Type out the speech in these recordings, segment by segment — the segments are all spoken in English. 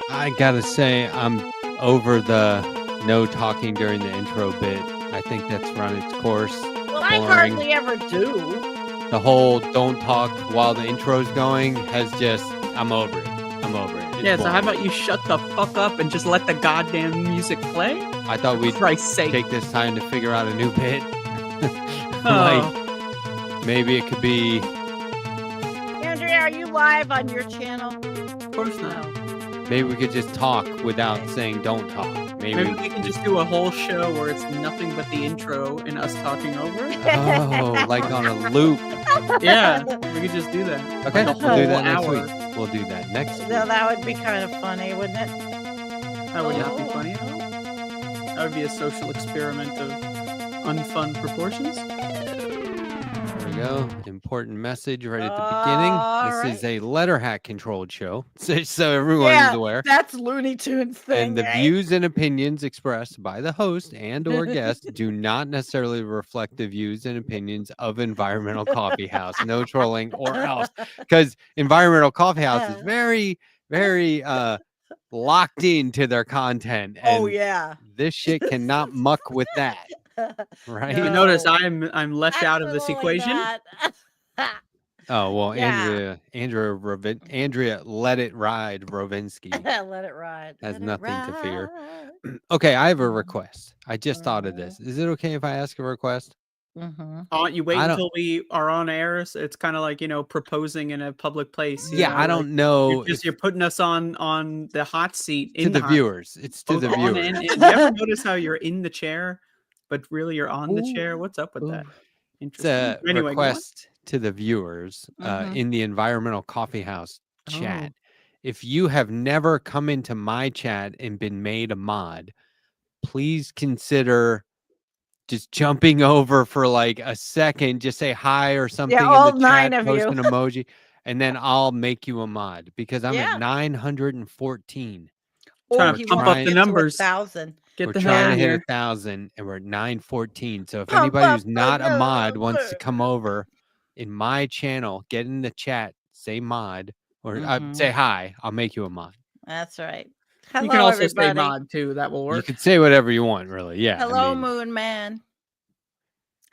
I gotta say, I'm over the no talking during the intro bit. I think that's run its course. Well, I Boring. hardly ever do. The whole don't talk while the intro's going has just, I'm over it. I'm over it. It's Yeah, so how boring. about you shut the fuck up and just let the goddamn music play? I thought we'd Christ's sake. take this time to figure out a new bit. Oh. Like, maybe it could be, Andrea, are you live on your channel? Of course not. maybe we could just talk without saying don't talk. Maybe we can just do a whole show where it's nothing but the intro and us talking over it. Oh, like on a loop. Yeah, we could just do that. Okay, Like a we'll do whole that next hour. week. We'll do that next week. No, that would be kind of funny, wouldn't it? That would not be funny at all. That would be a social experiment of unfun proportions. There we go. Important message right at the beginning. This is a Letterhack controlled show, so everyone is aware. That's Looney Tunes thing. And the right? views and opinions expressed by the host and or guest do not necessarily reflect the views and opinions of Environmental Coffee House. No trolling or else. Because Environmental Coffee House is very, very locked into their content. And Oh yeah. this shit cannot muck with that. Right? You notice I'm left out of this equation. Oh well, Yeah. Andrea, let it ride. Rovensky Let it ride. has Let it nothing to fear. ride. Okay, I have a request. I just thought of this. Is it okay if I ask a request? Mm-hmm. You wait I don't- until we are on air. So it's kind of like, proposing in a public place. you Yeah, know, I like, don't know. You're putting us on the hot seat To the viewers. It's to the viewers. And you ever notice how you're in the chair, but really you're on the chair? What's up with that? It's a Interesting. Anyway, go on. request to the viewers in the Environmental Coffee House chat. If you have never come into my chat and been made a mod, please consider just jumping over for like a second, just say hi or something all in the chat, 9 of post you. an emoji, and then I'll make you a mod because I'm Yeah. at 914. Trying he to pump wants up to the get to numbers. 1,000. Get We're the hell trying to in hit here. 1,000 and we're at 914. So if Pump anybody up who's not a mod the wants to number. come over in my channel, get in the chat, say mod or Mhm. say hi, I'll make you a mod. That's right. You Hello, can also everybody. say mod too. That will You work. could say whatever you want, really. Yeah. Hello, I mean, Moon Man.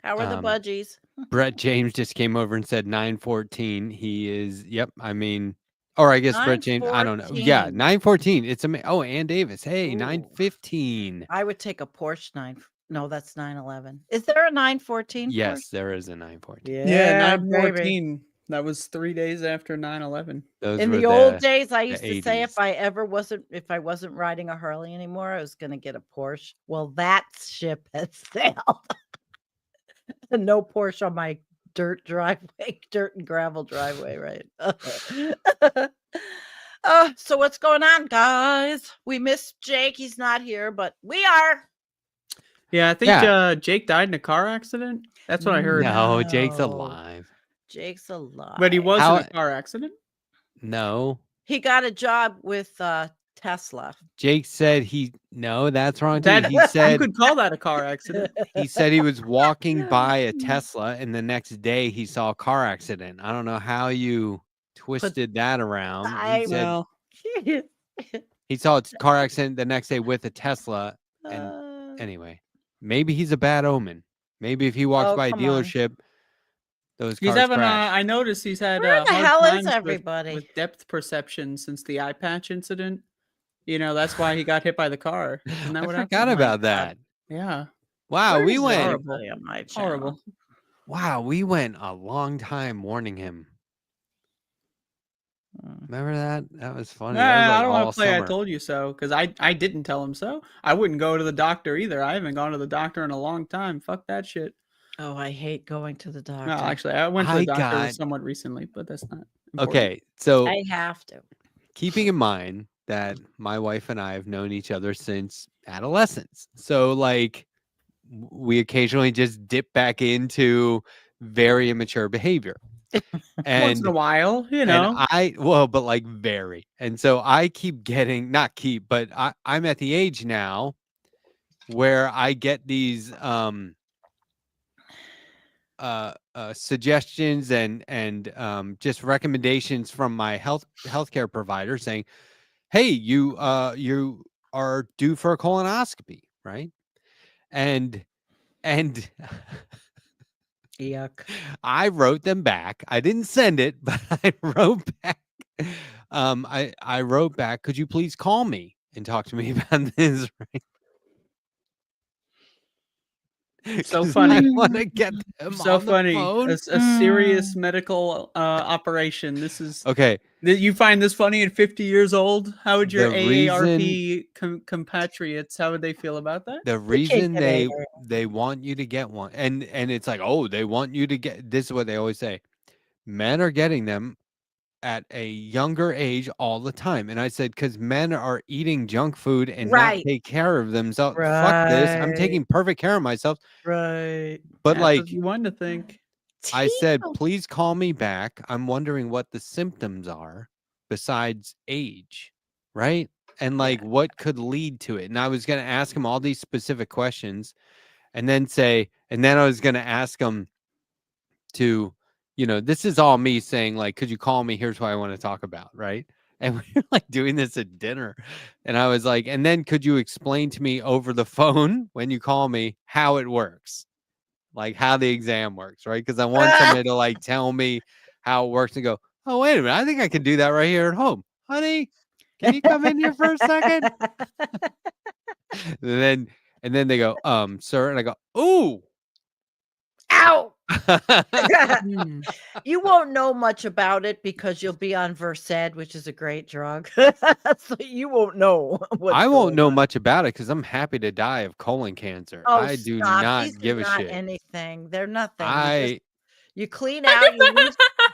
How are the budgies? Brett James just came over and said 914. He is, yep. I mean, or I guess Brett James, I don't know. Yeah, 914. It's amazing. Oh, Ann Davis. Hey, Ooh. 915. I would take a Porsche 9. No, that's 911. Is there a 914? Yes, there is a 914. Yeah, baby. 914. That was 3 days after 9/11. Those In were the old days, I the used to say 80s. if I wasn't riding a Harley anymore, I was going to get a Porsche. Well, that ship has sailed. No Porsche on my dirt and gravel driveway, right? So what's going on, guys? We missed Jake. He's not here, but we are. Yeah, I think Jake died in a car accident. That's what I heard. No, Jake's alive. Jake's alive. But he was in a car accident? No. He got a job with Tesla. Jake said no, that's wrong too. He said you could call that a car accident. He said he was walking by a Tesla and the next day he saw a car accident. I don't know how you twisted that around. He said he saw a car accident the next day with a Tesla. And anyway, maybe he's a bad omen. Maybe if he walks by a dealership, those cars crash. I noticed he's had Where the hard hell is times everybody? with depth perception since the eye patch incident. That's why he got hit by the car. Isn't that what I forgot about that. Yeah. Wow, we went horrible. Wow, we went a long time warning him. Remember that? That was funny. That was like I don't want to play summer. I told you so because I didn't tell him so. I wouldn't go to the doctor either. I haven't gone to the doctor in a long time. Fuck that shit. Oh, I hate going to the doctor. No, actually, I went to the doctor somewhat recently, but that's not important. Okay, so I have to. Keeping in mind that my wife and I have known each other since adolescence. So like we occasionally just dip back into very immature behavior. And once in a while, but like very. And so I keep getting, but I'm at the age now where I get these suggestions and just recommendations from my healthcare provider saying, hey, you are due for a colonoscopy, right? And Yuck. I wrote them back. I didn't send it, but I wrote back. I wrote back, could you please call me and talk to me about this? So 'Cause funny. I want to get them So on the funny. phone. A serious medical operation. This is Okay. You find this funny at 50 years old? How would your The reason- AARP compatriots, how would they feel about that? The reason they want you to get one, and it's like, oh, they want you to get, this is what they always say. Men are getting them at a younger age all the time. And I said, because men are eating junk food and not take care of themselves. Fuck this. I'm taking perfect care of myself. Right. But That's like what you wanted to think. I said, please call me back. I'm wondering what the symptoms are besides age. Right. And like what could lead to it. And I was going to ask him all these specific questions and then I was going to ask him to, this is all me saying, like, could you call me? Here's what I want to talk about. Right. And we were like doing this at dinner. And I was like, and then could you explain to me over the phone when you call me how it works? Like how the exam works, right? Because I want somebody to like tell me how it works and go, oh, wait a minute. I think I can do that right here at home. Honey, can you come in here for a second? and then they go, sir. And I go, ooh. Ow. You won't know much about it because you'll be on Versed, which is a great drug. So you won't know. I won't know much about it because I'm happy to die of colon cancer. Oh, I do not These give are a not shit. anything. They're nothing. You You clean out.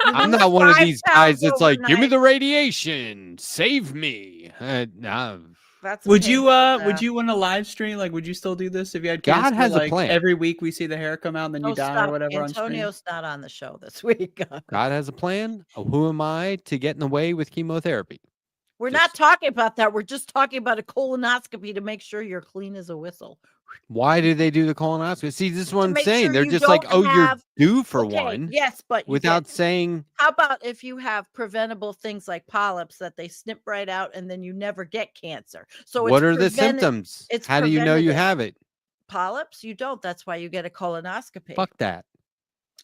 I'm not one of 5 these guys that's like, give me overnight. the radiation, save me. Nah. That's Would you want to live stream? Like, would you still do this if you had cancer? God has a like plan. every week we see the hair come out and then you die or whatever on stream? Antonio's not on the show this week. God has a plan. Who am I to get in the way with chemotherapy? We're not talking about that. We're just talking about a colonoscopy to make sure you're clean as a whistle. Why do they do the colonoscopy? See, this is what I'm make saying. sure They're you just like, don't oh, you're have- due for Okay, one. Yes, but you without get- saying. How about if you have preventable things like polyps that they snip right out and then you never get cancer? So What are the symptoms? How do you know you have it? Polyps? You don't. That's why you get a colonoscopy. Fuck that.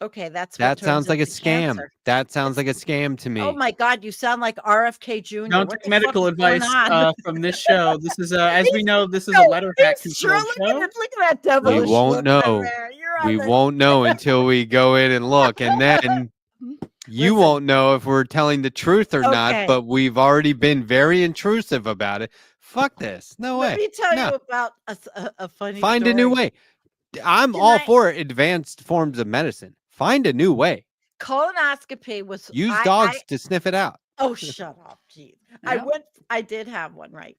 Okay, that sounds like a into scam. cancer. That sounds like a scam to me. Oh my God, you sound like RFK Jr. Don't What take the medical fuck is going advice on? from this show. This is, as we know, this is a Letterhack controlled show. Look at that devilish We won't look know. there. We won't know until we go in and look, and then you won't know if we're telling the truth or not. But we've already been very intrusive about it. Fuck this. No way. Let me tell you about a funny Find story. a new way. I'm all for advanced forms of medicine. Find a new way. Colonoscopy was use dogs to sniff it out. Oh, shut up, geez. I did have one, right?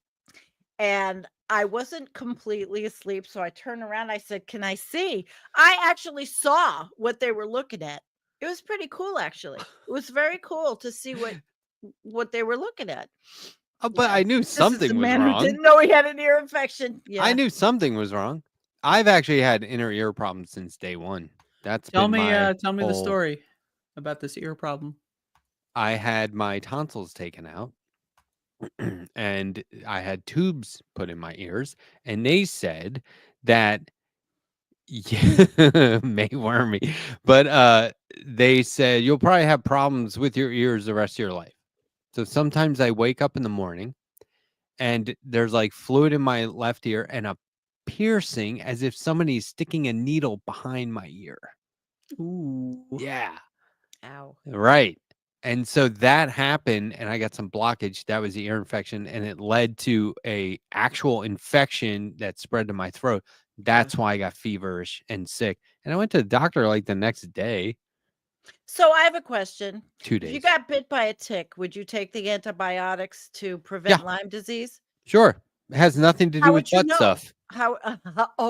And I wasn't completely asleep, so I turned around. I said, "Can I see?" I actually saw what they were looking at. It was pretty cool, actually. It was very cool to see what they were looking at. Oh, but I knew something was man wrong. Who didn't know he had an ear infection. Yeah, I knew something was wrong. I've actually had inner ear problems since day one. Tell me the story about this ear problem. I had my tonsils taken out and I had tubes put in my ears, and they said that may worm me, but they said you'll probably have problems with your ears the rest of your life. So sometimes I wake up in the morning and there's like fluid in my left ear and a piercing as if somebody's sticking a needle behind my ear. Ooh. Yeah. Ow. Right. And so that happened and I got some blockage. That was the ear infection, and it led to a actual infection that spread to my throat. That's why I got feverish and sick. And I went to the doctor like the next day. So I have a question. 2 days. If you got bit by a tick, would you take the antibiotics to prevent Lyme disease? Sure. It has nothing to do with butt stuff.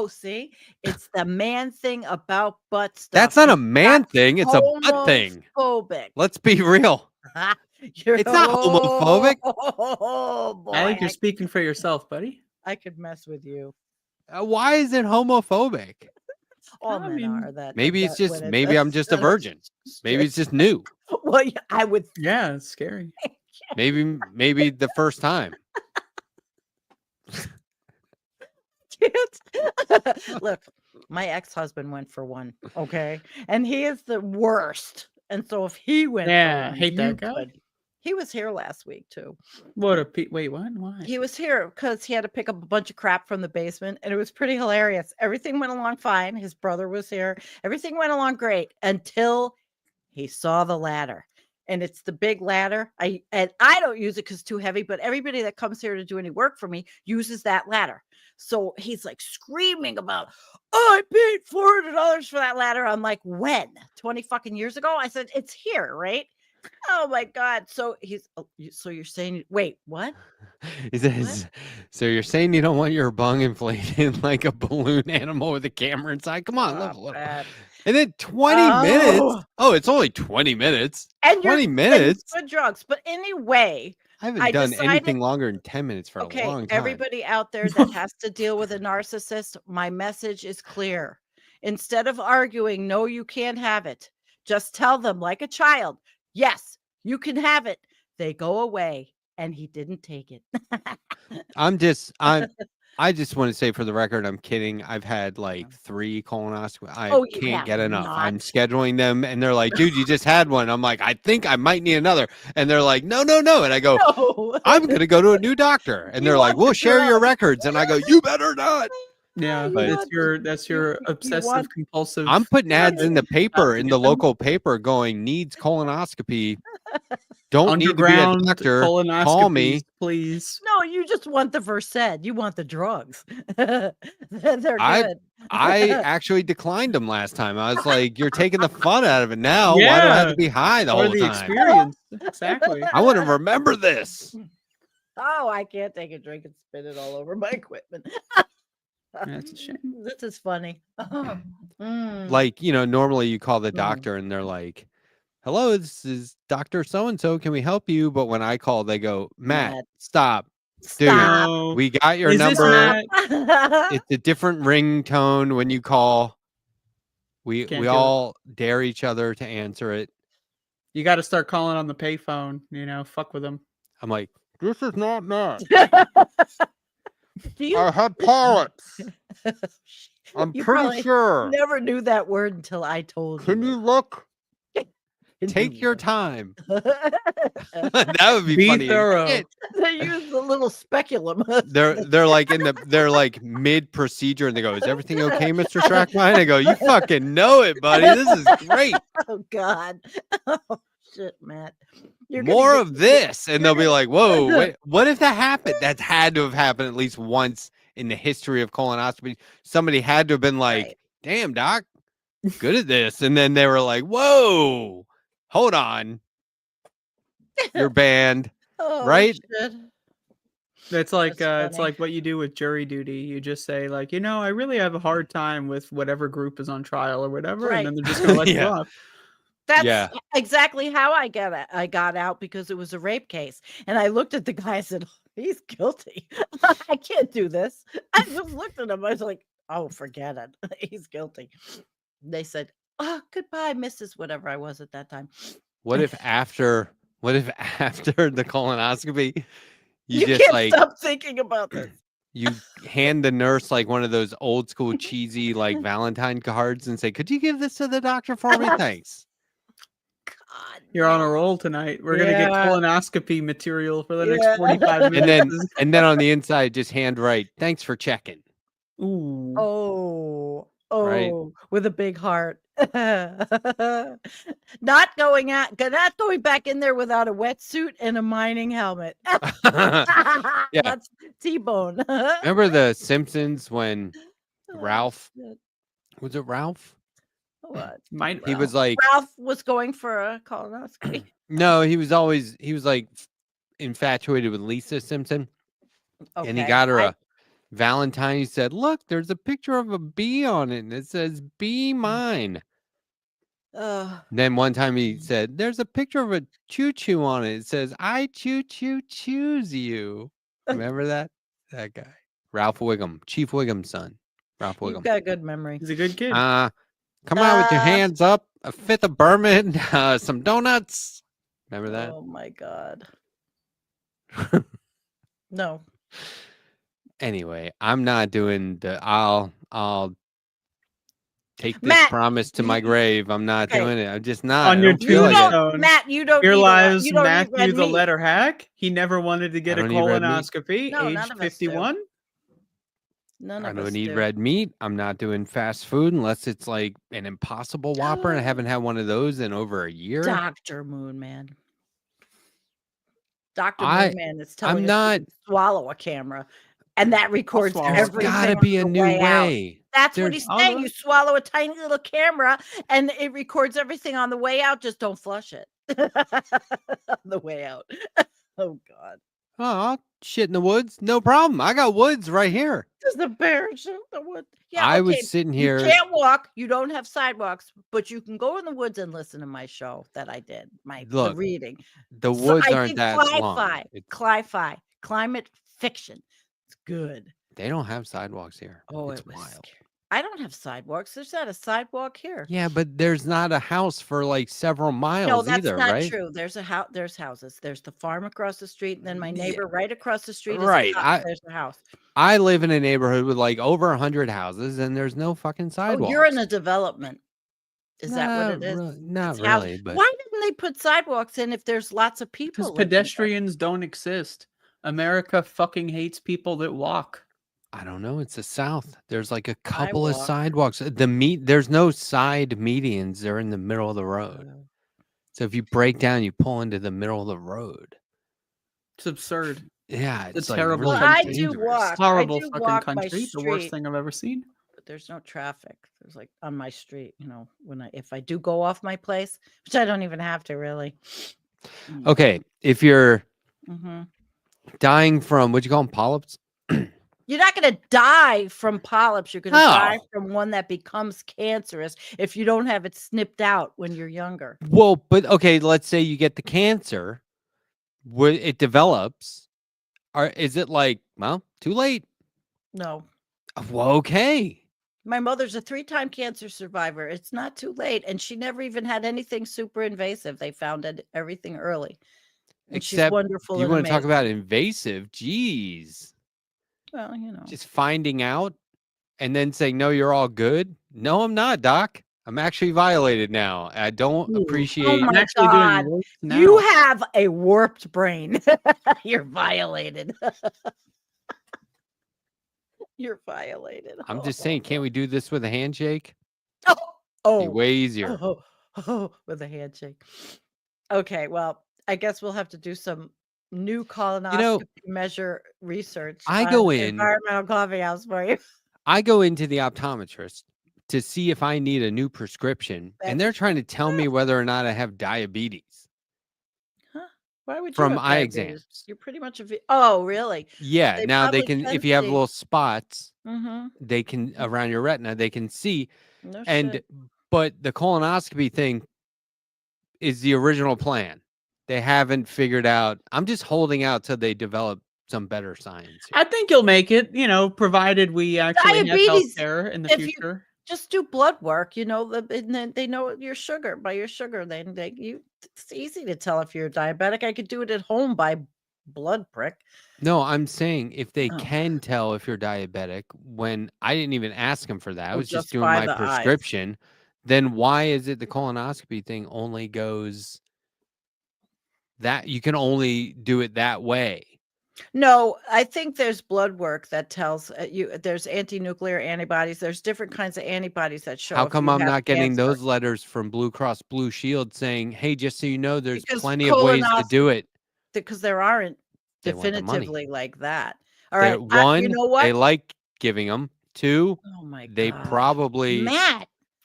See, it's the man thing about butt stuff. That's not a man thing. It's a butt thing. Homophobic. Let's be real. It's not homophobic. Oh, boy. I think you're speaking for yourself, buddy. I could mess with you. Why is it homophobic? All men are that. Maybe it's just, maybe I'm just a virgin. Maybe it's just new. Well, I would. Yeah, it's scary. Maybe the first time. can't. Look, my ex-husband went for one, okay? And he is the worst. And so if he went for one, hate that you guy. could. He was here last week too. What a wait, what? Why? He was here because he had to pick up a bunch of crap from the basement, and it was pretty hilarious. Everything went along fine. His brother was here. Everything went along great until he saw the ladder. And it's the big ladder. I don't use it because it's too heavy, but everybody that comes here to do any work for me uses that ladder. So he's like screaming about, oh, I paid $400 for that ladder. I'm like, when? 20 fucking years ago? I said, it's here, right? Oh my God. So so you're saying, wait, what? He says, so you're saying you don't want your bung inflated like a balloon animal with a camera inside? Come on, look. And then 20 minutes. Oh, it's only 20 minutes. And 20 minutes. Good drugs. But anyway, I haven't done anything longer than 10 minutes for a long time. Everybody out there that has to deal with a narcissist, my message is clear. Instead of arguing, no, you can't have it. Just tell them like a child, yes, you can have it. They go away, and he didn't take it. I just want to say for the record, I'm kidding. I've had like 3 colonoscopies. I can't get enough. I'm scheduling them, and they're like, dude, you just had one. I'm like, I think I might need another. And they're like, no. And I go, no. I'm going to go to a new doctor. And they're like, we'll share your records. And I go, you better not. Yeah, that's your obsessive compulsive. I'm putting ads in the paper, in the local paper, going needs colonoscopy. Don't need to be a doctor. Call me, please. No, you just want the Versed. You want the drugs. They're good. I actually declined them last time. I was like, "You're taking the fun out of it now. Yeah. Why do I have to be high the whole time?" Experience. Exactly. I want to remember this. Oh, I can't take a drink and spit it all over my equipment. That's a shame. This is funny. Like, normally you call the doctor and they're like, hello, this is Dr. So-and-so. Can we help you? But when I call, they go, Matt, stop. Dude, we got your number. It's a different ringtone when you call. We all dare each other to answer it. You got to start calling on the payphone, fuck with them. I'm like, this is not Matt. I had polyps. I'm pretty sure. Never knew that word until I told you. Can you look? Take your time. That would be funny. Thorough. They use the little speculum. They're like mid procedure and they go, is everything okay, Mr. Strackbein? I go, you fucking know it, buddy. This is great. Oh God. Oh shit, Matt. More of this. And they'll be like, whoa, wait, what if that happened? That's had to have happened at least once in the history of colonoscopy. Somebody had to have been like, damn, doc, good at this. And then they were like, whoa, hold on. You're banned. Right? Shit. It's like what you do with jury duty. You just say like, I really have a hard time with whatever group is on trial or whatever. Right. And then they're just going to let you off. That's exactly how I got out because it was a rape case. And I looked at the guy and said, he's guilty. I can't do this. I just looked at him. I was like, oh, forget it. He's guilty. They said, oh, goodbye, Mrs. Whatever I was at that time. What if after the colonoscopy, you just can't stop thinking about this. You hand the nurse like one of those old school cheesy like Valentine cards and say, could you give this to the doctor for me? Thanks. God, you're on a roll tonight. We're gonna get colonoscopy material for the next 45 minutes. And then on the inside, just handwrite, thanks for checking. Ooh. Oh, right? With a big heart. Not going back in there without a wetsuit and a mining helmet. That's T-Bone. Remember the Simpsons when Ralph, was it Ralph? What? He was like, Ralph was going for a colonoscopy. No, he was like infatuated with Lisa Simpson. Okay. And he got her a Valentine. He said, look, there's a picture of a bee on it and it says be mine. Then one time he said, there's a picture of a choo-choo on it. It says, I choo-choo choose you. Remember that? That guy. Ralph Wiggum, Chief Wiggum's son. Ralph Wiggum. You've got a good memory. He's a good kid. Come out with your hands up, a fifth of bourbon, some donuts. Remember that? Oh my God. No. Anyway, I'm not doing the. I'll take this Matt, promise to my grave. I'm not doing it. I'm just not. On I your don't feel like it. tombstone. Matt, you don't Here eat lies you don't eat Matthew red the meat. Letterhack. He never wanted to get a don't eat red meat. colonoscopy. No, none aged of us do. 51. None I of us don't eat do. red meat. I'm not doing fast food unless it's like an Impossible Whopper, and I haven't had one of those in over a year. Dr. Moonman. Dr. Moonman is telling us not to swallow a camera, and that records swallow. There's everything. gotta be a on the new way out. way. That's what he's saying. You swallow a tiny little camera, and it records everything on the way out. Just don't flush it on the way out. Oh God. Oh, shit in the woods? No problem. I got woods right here. Does the bear shoot the wood? Yeah, I was sitting here. You can't walk. You don't have sidewalks, but you can go in the woods and listen to my show that I did. The reading. The woods aren't that long. Cli-fi, climate fiction. It's good. They don't have sidewalks here. Oh, it's it was wild. scary. I don't have sidewalks. There's not a sidewalk here. Yeah, but there's not a house for like several miles No, that's either, not right? true. There's houses. There's the farm across the street, and then my neighbor right across the street is Right. there's a house. I live in a neighborhood with like over 100 houses, and there's no fucking sidewalks. Oh, you're in a development. Is that what it is? Not really, but why didn't they put sidewalks in if there's lots of people? Because pedestrians don't exist. America fucking hates people that walk. I don't know. It's the South. There's like a couple of sidewalks. There's no side medians. They're in the middle of the road. So if you break down, you pull into the middle of the road. It's absurd. Yeah, it's a terrible. Well, I do walk. It's horrible I do fucking walk country. The worst thing I've ever seen. But there's no traffic. There's like on my street, if I do go off my place, which I don't even have to really. Okay, if you're dying from what you call them, polyps. You're not going to die from polyps. You're going to die from one that becomes cancerous if you don't have it snipped out when you're younger. Well, but okay, let's say you get the cancer, it develops. Is it like, well, too late? No. Well, okay. My mother's a 3-time cancer survivor. It's not too late. And she never even had anything super invasive. They found everything early. And Except she's wonderful. You want to talk about invasive? Jeez. Well, just finding out and then saying, no, you're all good. No, I'm not, doc. I'm actually violated now. I don't appreciate. Oh my God. You have a warped brain. You're violated. You're violated. I'm just saying, can't we do this with a handshake? Oh, be way easier. With a handshake. Okay, well, I guess we'll have to do some new colonoscopy measure research. I go in environmental coffee house for you. I go into the optometrist to see if I need a new prescription, and they're trying to tell me whether or not I have diabetes. Huh? Why would you from have eye diabetes? exams? You're pretty much oh, really? Yeah. Now they can, if you have little spots, Mm-hmm. they can around your retina, they can see. No and shit. But the colonoscopy thing is the original plan. They haven't figured out. I'm just holding out till they develop some better science here. I think you'll make it, provided we actually have healthcare in the future. Just do blood work, and then they know your sugar by your sugar. It's easy to tell if you're diabetic. I could do it at home by blood prick. No, I'm saying if they can tell if you're diabetic, when I didn't even ask them for that, I was just doing my prescription. Then why is it the colonoscopy thing only goes that you can only do it that way? No, I think there's blood work that tells you there's anti-nuclear antibodies. There's different kinds of antibodies that show. How come I'm not getting those letters from Blue Cross Blue Shield saying, hey, just so you know, there's plenty of ways to do it? Because there aren't definitively like that. All right. One, you know what? They like giving them. Two, oh my God. They probably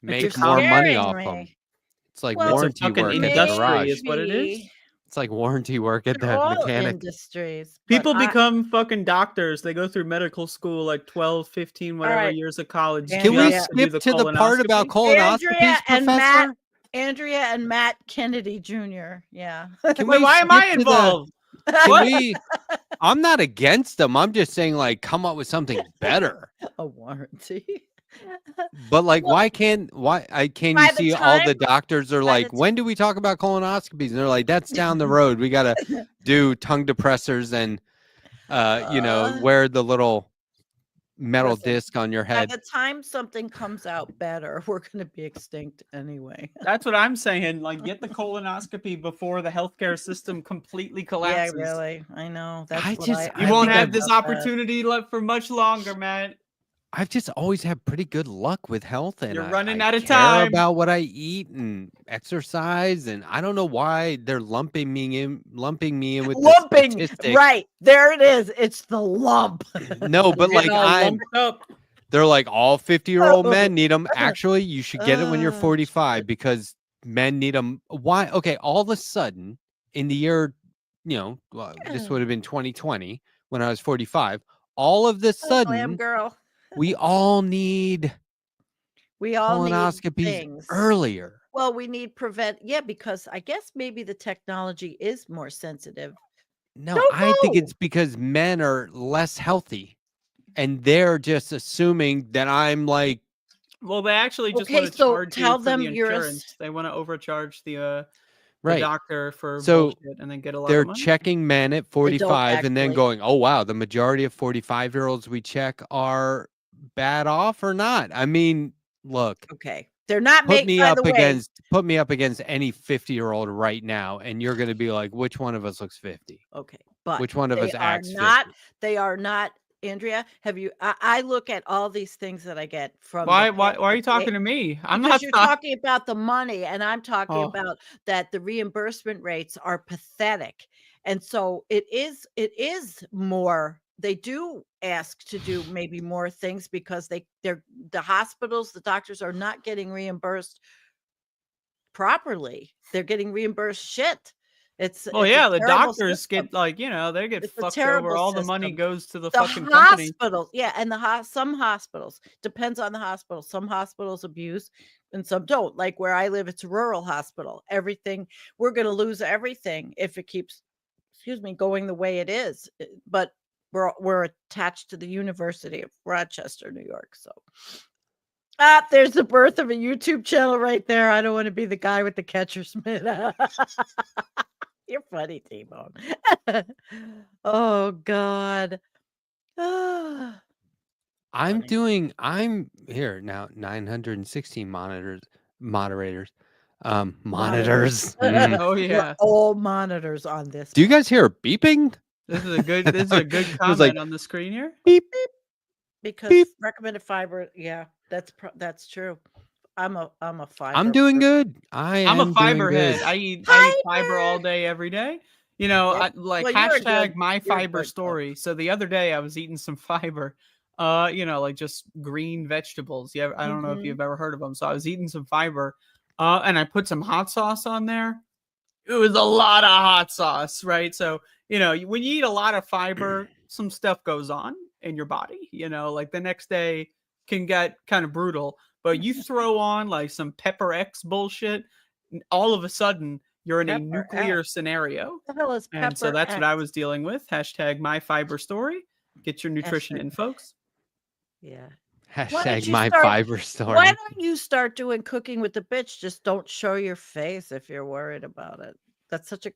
make more money off them. It's like warranty work at the garage. Is what it is. It's like warranty work at the mechanic. Industries. People become fucking doctors. They go through medical school like 12, 15, whatever years of college. Can we skip to the part about colonoscopies, Professor? Andrea and Matt Kennedy Jr. Yeah. Why am I involved? I'm not against them. I'm just saying, like, come up with something better. A warranty. But like, why can you see all the doctors are like, when do we talk about colonoscopies? And they're like, that's down the road. We got to do tongue depressors and, wear the little metal Listen, disc on your by head. the time something comes out better, we're going to be extinct anyway. That's what I'm saying. Like, get the colonoscopy before the healthcare system completely collapses. Yeah, really. I know. That's I what just- You I won't think have this about that. opportunity left for much longer, man. I've just always had pretty good luck with health, and You're I running out of care time. about what I eat and exercise, and I don't know why they're lumping me in with the statistics. Right. There it is. It's the lump. No, but You're like getting all lumped up. they're like all 50-year-old men need them. Actually, you should get it when you're Oh, 45 because men need them. Why? Okay, all of a sudden in the year, this would have been 2020 when I was 45. All of the Glam sudden, girl. we all need We all need colonoscopies things. earlier. Well, we need because I guess maybe the technology is more sensitive. No, Don't I think go. it's because men are less healthy, and they're just assuming that I'm like. Well, they actually just Okay, want to so charge tell you for them the you're a insurance. They want to overcharge the Right. doctor for So bullshit and then get a lot they're of money. checking men at 45 and then actually. going, oh, wow, the majority of 45-year-olds we check are bad off or not. I mean, look, Okay. They're not put me up against any 50-year-old right now, and you're going to be like, which one of us looks 50? Okay, but Which one of us they are acts 50? not. They are not. Andrea, have you? I look at all these things that I get from. Why are you talking to me? I'm Because not you're talking about the money, and I'm talking Oh. about that the reimbursement rates are pathetic, and so it is more. They do ask to do maybe more things because they're the hospitals, the doctors are not getting reimbursed properly. They're getting reimbursed shit. It's Well, it's a yeah, the terrible doctors system. get like, they get It's a fucked terrible over. All the money system. goes to the The fucking company. hospitals, yeah, and some hospitals, depends on the hospital. Some hospitals abuse and some don't. Like where I live, it's a rural hospital. Everything, we're going to lose everything if it keeps, going the way it is. But we're attached to the University of Rochester, New York. So there's the birth of a YouTube channel right there. I don't want to be the guy with the catcher's mitt. You're funny, T-Bone. Oh God. I'm Funny. here now, 916 moderators. Monitors. Mm. Oh We're yeah. all monitors on this. Do you guys hear beeping? This is a good It comment was like, on the screen here. beep. Because Beep. recommended fiber, yeah, that's true. I'm a fiber. I'm doing good. I'm a am fiber doing head. good. I eat fiber all day, every day. Yeah. I, like Well, you're a hashtag good- my you're a fiber good cook. story. So the other day I was eating some fiber, like just green vegetables. Yeah, I don't know if you've ever heard of them. So I was eating some fiber, and I put some hot sauce on there. It was a lot of hot sauce, right? So when you eat a lot of fiber, some stuff goes on in your body. Like the next day can get kind of brutal. But you throw on like some Pepper X bullshit, all of a sudden you're in a Pepper nuclear X. scenario. What the hell is And so Pepper that's what I X? was dealing with. Hashtag my fiber story. Get your nutrition in, folks. Yeah. Hashtag my start- fiber story. Why don't you start doing cooking with the bitch? Just don't show your face if you're worried about it.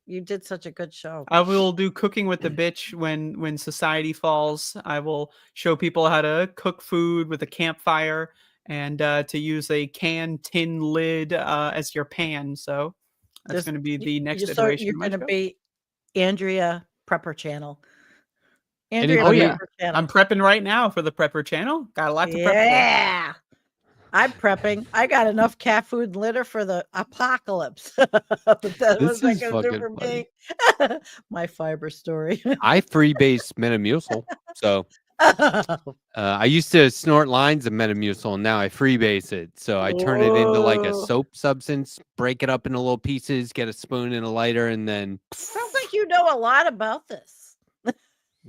You did such a good show. I will do cooking with the bitch when society falls. I will show people how to cook food with a campfire and to use a tin lid as your pan. So that's going to be the next iteration. You're going to be Andrea Prepper Channel. Andrea Prepper Channel. I'm prepping right now for the Prepper Channel. Got a lot to prep for. Yeah. I'm prepping. I got enough cat food and litter for the apocalypse. But that This was like is a fucking for funny. me. My fiber story. I freebase Metamucil. So I used to snort lines of Metamucil, and now I freebase it. So I turn it into like a soap substance, break it up into little pieces, get a spoon and a lighter, and then. Sounds like you know a lot about this.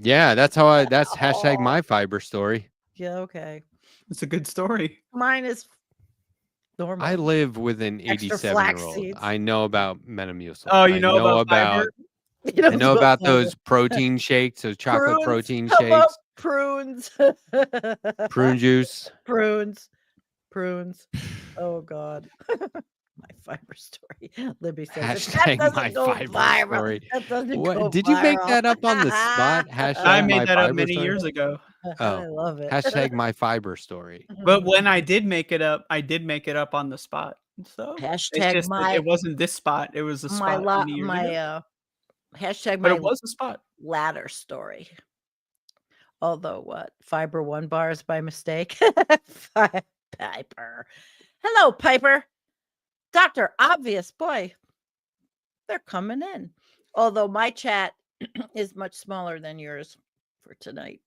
Yeah, that's hashtag my fiber story. Yeah, okay. It's a good story. Mine is normal. I live with an Extra flax 87-year-old. seeds. I know about Metamucil. Oh, you know about fiber? I know about those protein shakes, those chocolate protein shakes. Prunes. Prune juice. Prunes. Oh God. My fiber story. Libby says hashtag my fiber story. That doesn't What, go did you make viral. that up on the spot? Hashtag I made my that up fiber many story? years ago. I love it. Hashtag my fiber story. But when I did make it up on the spot. So it's hashtag just that it wasn't this spot. It was a spot many years ago. Hashtag But my it was a spot. ladder story. Although what? Fiber 1 bars by mistake. Piper. Hello, Piper. Dr. Obvious. Boy, they're coming in. Although my chat is much smaller than yours for tonight.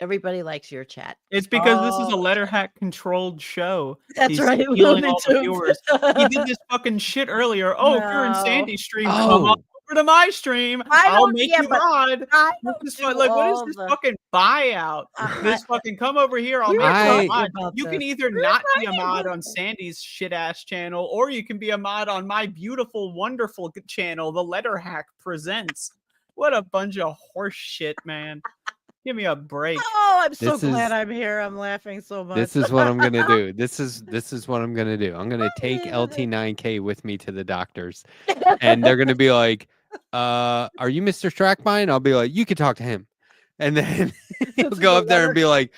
Everybody likes your chat. It's because this is a Letterhack controlled show. That's He's right. stealing all the viewers. He did this fucking shit earlier. Oh, if you're in No. Sandy's stream, come on over to my stream. I'll make you mod. What is this fucking buyout? This fucking come over here. I'll make you a mod. You can either not be a mod on Sandy's shit ass channel, or you can be a mod on my beautiful, wonderful channel, the Letterhack Presents. What a bunch of horse shit, man. Give me a break. Oh, I'm so glad I'm here. I'm laughing so much. This is what I'm gonna do. This is what I'm gonna do. I'm gonna take LT9K with me to the doctors, and they're gonna be like, "Are you Mr. Strackbein?" I'll be like, "You can talk to him," and then he'll go up there and be like,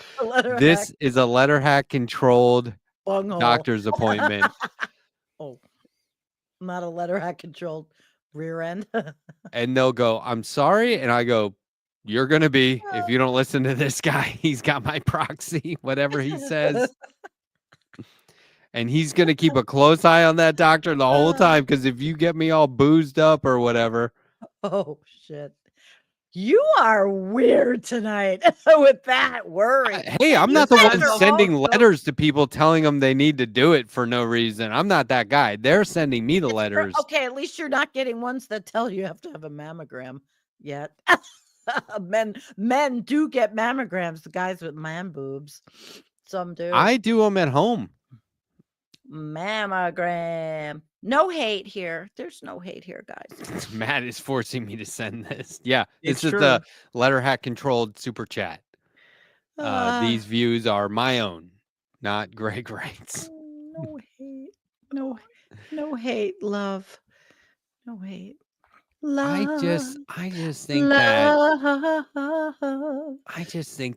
"This is a Letterhack controlled doctor's appointment." Oh, not a Letterhack controlled rear end. And they'll go, "I'm sorry," and I go, "You're going to be, if you don't listen to this guy, he's got my proxy, whatever he says." And he's going to keep a close eye on that doctor the whole time, because if you get me all boozed up or whatever. Oh, shit. You are weird tonight with that worry. Hey, I'm not the one sending letters to people telling them they need to do it for no reason. I'm not that guy. They're sending me the letters. Okay, at least you're not getting ones that tell you have to have a mammogram yet. Men do get mammograms, the guys with man boobs. Some do. I do them at home. Mammogram. No hate here. There's no hate here, guys. Matt is forcing me to send this. Yeah, It's this is the Letterhack controlled super chat. These views are my own, not Greg Wright's. No hate. No hate, love. No hate. Love, I just think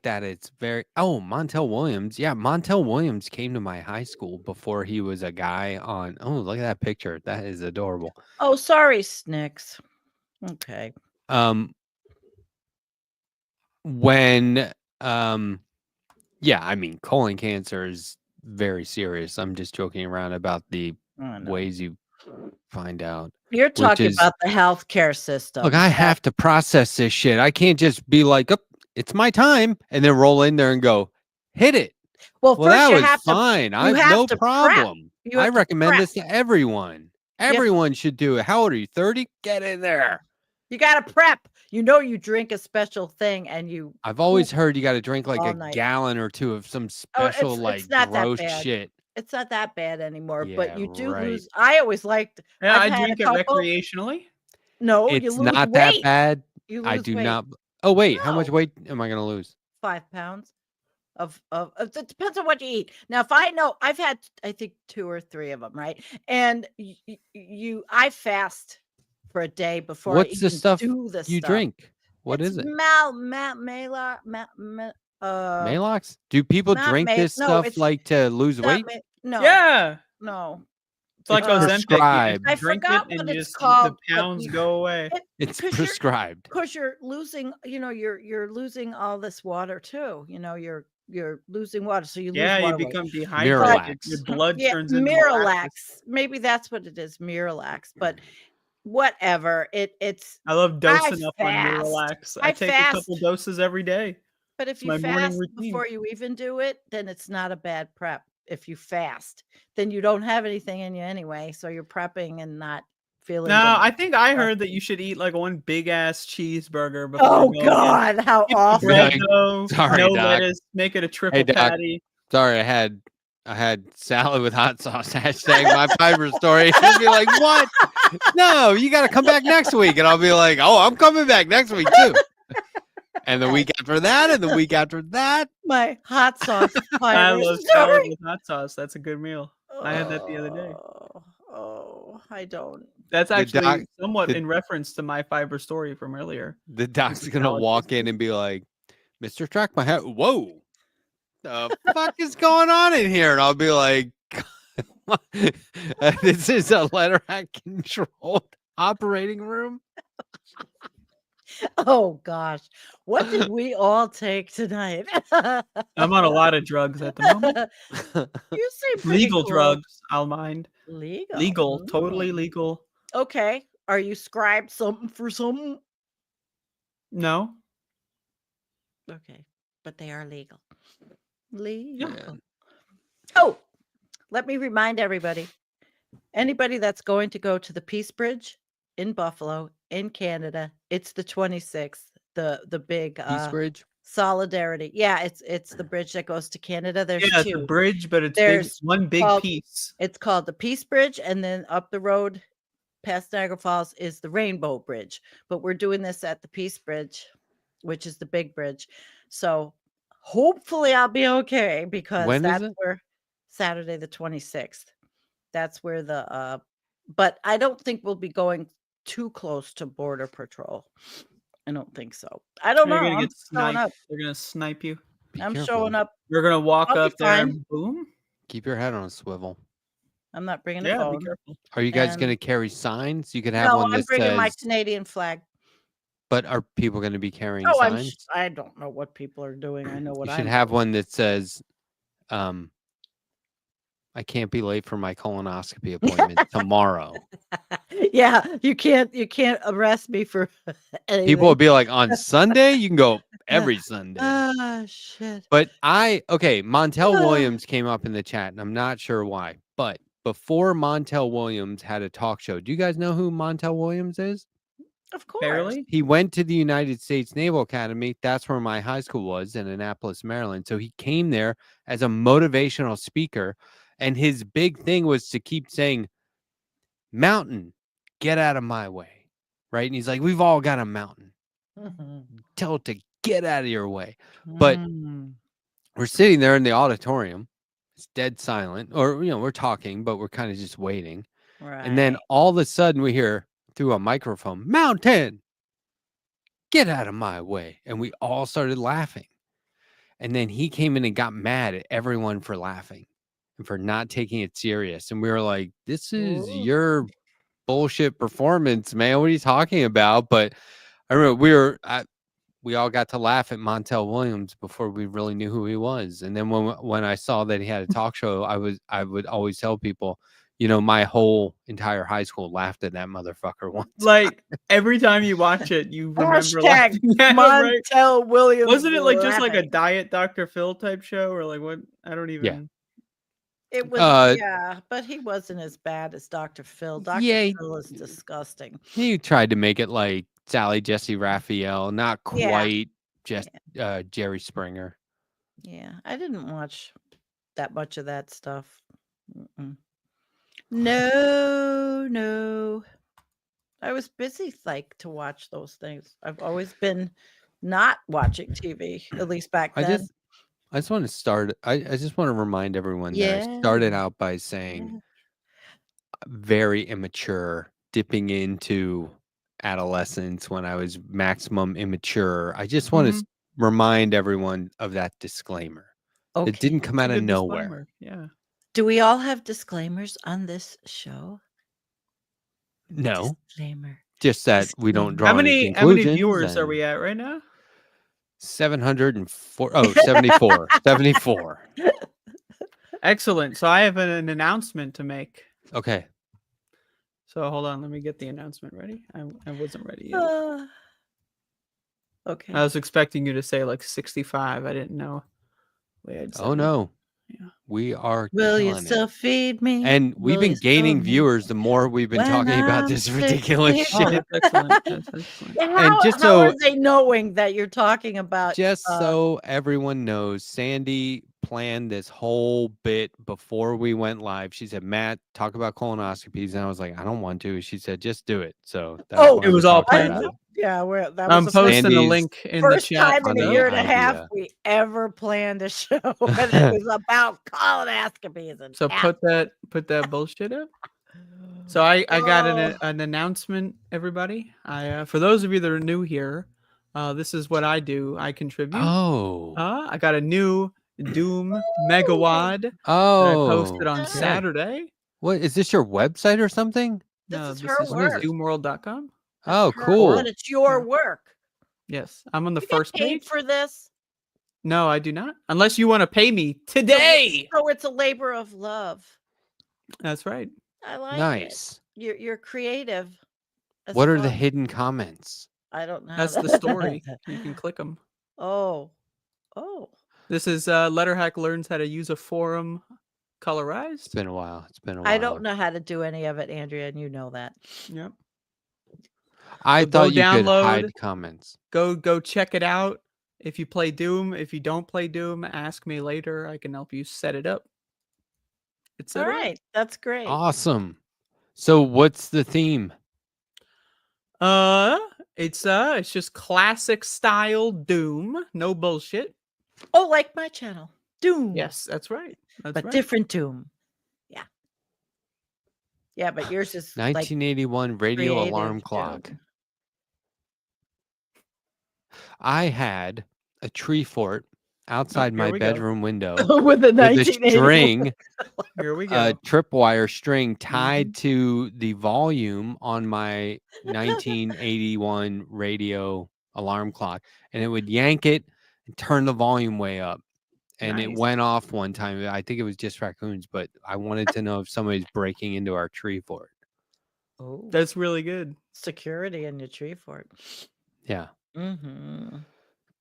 that it's very Montel Williams. Yeah, Montel Williams came to my high school before he was a guy on. Oh, look at that picture. That is adorable. Oh, sorry, Snicks. Okay. Yeah, I mean, colon cancer is very serious. I'm just joking around about the ways you find out. You're talking about the healthcare system. Look, I have to process this shit. I can't just be like, oh, it's my time, and then roll in there and go, hit it. Well, first that you was have fine. To, I have no problem. I recommend this to everyone. Everyone should do it. How old are you? 30? Get in there. You got to prep. You drink a special thing, and you. I've always heard you got to drink like a gallon or two of some special gross shit. It's not that bad anymore, but you do lose. I always liked. Yeah, I drink it recreationally. No, it's you lose not weight. that bad. I do not. Oh wait, how much weight am I going to lose? 5 pounds. Of it depends on what you eat. Now, if I know, I've had I think 2 or 3 of them, right? And I fast for a day before. What's the stuff you drink? What is it? Malox? Do people drink this stuff like to lose weight? No. Yeah. No. It's like Ozempic. I forgot what it's called. The pounds go away. It's prescribed. Because you're losing, you're losing all this water too. You're losing water, so you lose water. Yeah, you become dehydrated. Your blood turns into Miralax. Maybe that's what it is, Miralax. But whatever. It's. I love dosing up on Miralax. I take a couple doses every day. But if you fast before you even do it, then it's not a bad prep. If you fast, then you don't have anything in you anyway, so you're prepping and not feeling. No, I think I heard that you should eat like one big ass cheeseburger before. Oh God, how awful! Sorry, no Doc. lettuce, make it a triple patty. Sorry, I had salad with hot sauce. Hashtag my fiber story. She'll be like, "What? No, you got to come back next week," and I'll be like, "Oh, I'm coming back next week too." And the week after that, and the week after that, my hot sauce. I love salad with hot sauce. That's a good meal. I had that the other day. Oh, I don't. That's actually somewhat in reference to my fiber story from earlier. The doc's gonna walk in and be like, Mr. Strackbein, whoa, the fuck is going on in here? And I'll be like, this is a Letterhack controlled operating room. Oh gosh, what did we all take tonight? I'm on a lot of drugs at the moment. You seem pretty Legal cool. drugs, I'll mind. Legal. Totally legal. Okay. Are you scribed something for something? No. Okay, but they are legal. Legal. Yeah. Oh, let me remind everybody. Anybody that's going to go to the Peace Bridge in Buffalo, in Canada, it's the 26th. The big Peace Bridge. solidarity. Yeah, it's the bridge that goes to Canada. There's Yeah, it's two. a bridge, but it's There's one big called- piece. It's called the Peace Bridge, and then up the road past Niagara Falls is the Rainbow Bridge. But we're doing this at the Peace Bridge, which is the big bridge. So hopefully I'll be okay because When is that's it? where Saturday the 26th. That's where the but I don't think we'll be going too close to Border Patrol. I don't think so. I don't know. You're gonna I'm get showing up. sniped. They're gonna snipe you. Be I'm careful. showing up. You're gonna walk I'll be up there fine. and boom. Keep your head on a swivel. I'm not bringing a Yeah, be phone. careful. Are you guys And- going to carry signs? You could have No, one I'm that bringing my says, Canadian flag. but are people going to be carrying Oh, signs? I don't know what people are doing. I know what You I'm should have doing. one that says, I can't be late for my colonoscopy appointment tomorrow. Yeah, you can't arrest me for anything. People will be like, on Sunday, you can go every Sunday. Ah, shit. But Montel Williams came up in the chat, and I'm not sure why. But before Montel Williams had a talk show, do you guys know who Montel Williams is? Of course. Barely. He went to the United States Naval Academy. That's where my high school was, in Annapolis, Maryland. So he came there as a motivational speaker. And his big thing was to keep saying, mountain, get out of my way. Right. And he's like, we've all got a mountain. Tell it to get out of your way. But we're sitting there in the auditorium. It's dead silent. Or, we're talking, but we're kind of just waiting. Right. And then all of a sudden we hear through a microphone, mountain, get out of my way. And we all started laughing. And then he came in and got mad at everyone for laughing and for not taking it serious. And we were like, this is your bullshit performance, man. What are you talking about? But I remember we all got to laugh at Montel Williams before we really knew who he was. And then when I saw that he had a talk show, I would always tell people, my whole entire high school laughed at that motherfucker once. Like every time you watch it, you remember Hashtag laughing at it, right? Montel Williams. Wasn't it like just like a laughing. diet Dr. Phil type show, or like what? I don't even. It was but he wasn't as bad as Dr. Phil. Dr. Phil is disgusting. He tried to make it like Sally Jesse Raphael, not quite just Jerry Springer. Yeah, I didn't watch that much of that stuff. Mm-mm. No. I was busy to watch those things. I've always been not watching TV, at least back then. I just want to start. I just want to remind everyone that I started out by saying very immature, dipping into adolescence when I was maximum immature. I just want to remind everyone of that disclaimer. Okay. It didn't come out of nowhere. Yeah. Do we all have disclaimers on this show? No. Disclaimer. Just that we don't draw any conclusions. How many viewers are we at right now? 704. Oh, 74. 74. Excellent. So I have an announcement to make. Okay. So hold on. Let me get the announcement ready. I wasn't ready yet. Okay. I was expecting you to say like 65. I didn't know. Oh, no. Yeah. We are. Will you still feed me? And we've been gaining viewers the more we've been talking about this ridiculous shit. Oh, that's excellent. That's excellent. And how are they knowing that you're talking about? Just so everyone knows, Sandy planned this whole bit before we went live. She said, Matt, talk about colonoscopies. And I was like, I don't want to. She said, just do it. So it was all planned. Yeah, I'm posting a link in the chat. First time in a year and a half we ever planned a show, and it was about colonoscopies. And so put that bullshit up. So I got an announcement, everybody. For those of you that are new here, This is what I do. I contribute. Oh. I got a new Doom Megawad that I Oh. posted on Okay. Saturday. What is this, your website or something? This is This her is work. doomworld.com. Oh, That's her cool. work. It's your Yeah. work. Yes, I'm on the You first get paid page. for this. No, I do not. Unless you want to pay me today. So it's a labor of love. That's right. I like Nice. it. You're creative. That's What are the fun. hidden comments? I don't know. That's the story. You can click them. Oh. This is Letterhack learns how to use a forum colorized. It's been a while. I don't know how to do any of it, Andrea, and you know that. Yep. I So thought go you could download. hide comments. Go check it out. If you play Doom, if you don't play Doom, ask me later. I can help you set it up. All right, that's great. Awesome. So what's the theme? It's just classic style Doom, no bullshit. Oh, like my channel, Doom. Yes, that's right. But different Doom. Yeah. Yeah, but yours is 1981 like radio creative alarm Doom. clock. I had a tree fort outside my bedroom window with a string, Here we go. a tripwire string tied to the volume on my 1981 radio alarm clock, and it would yank it and turn the volume way up. And it went off one time. I think it was just raccoons, but I wanted to know if somebody's breaking into our tree fort. Oh, that's really good. Security in your tree fort. Yeah. Mm-hmm.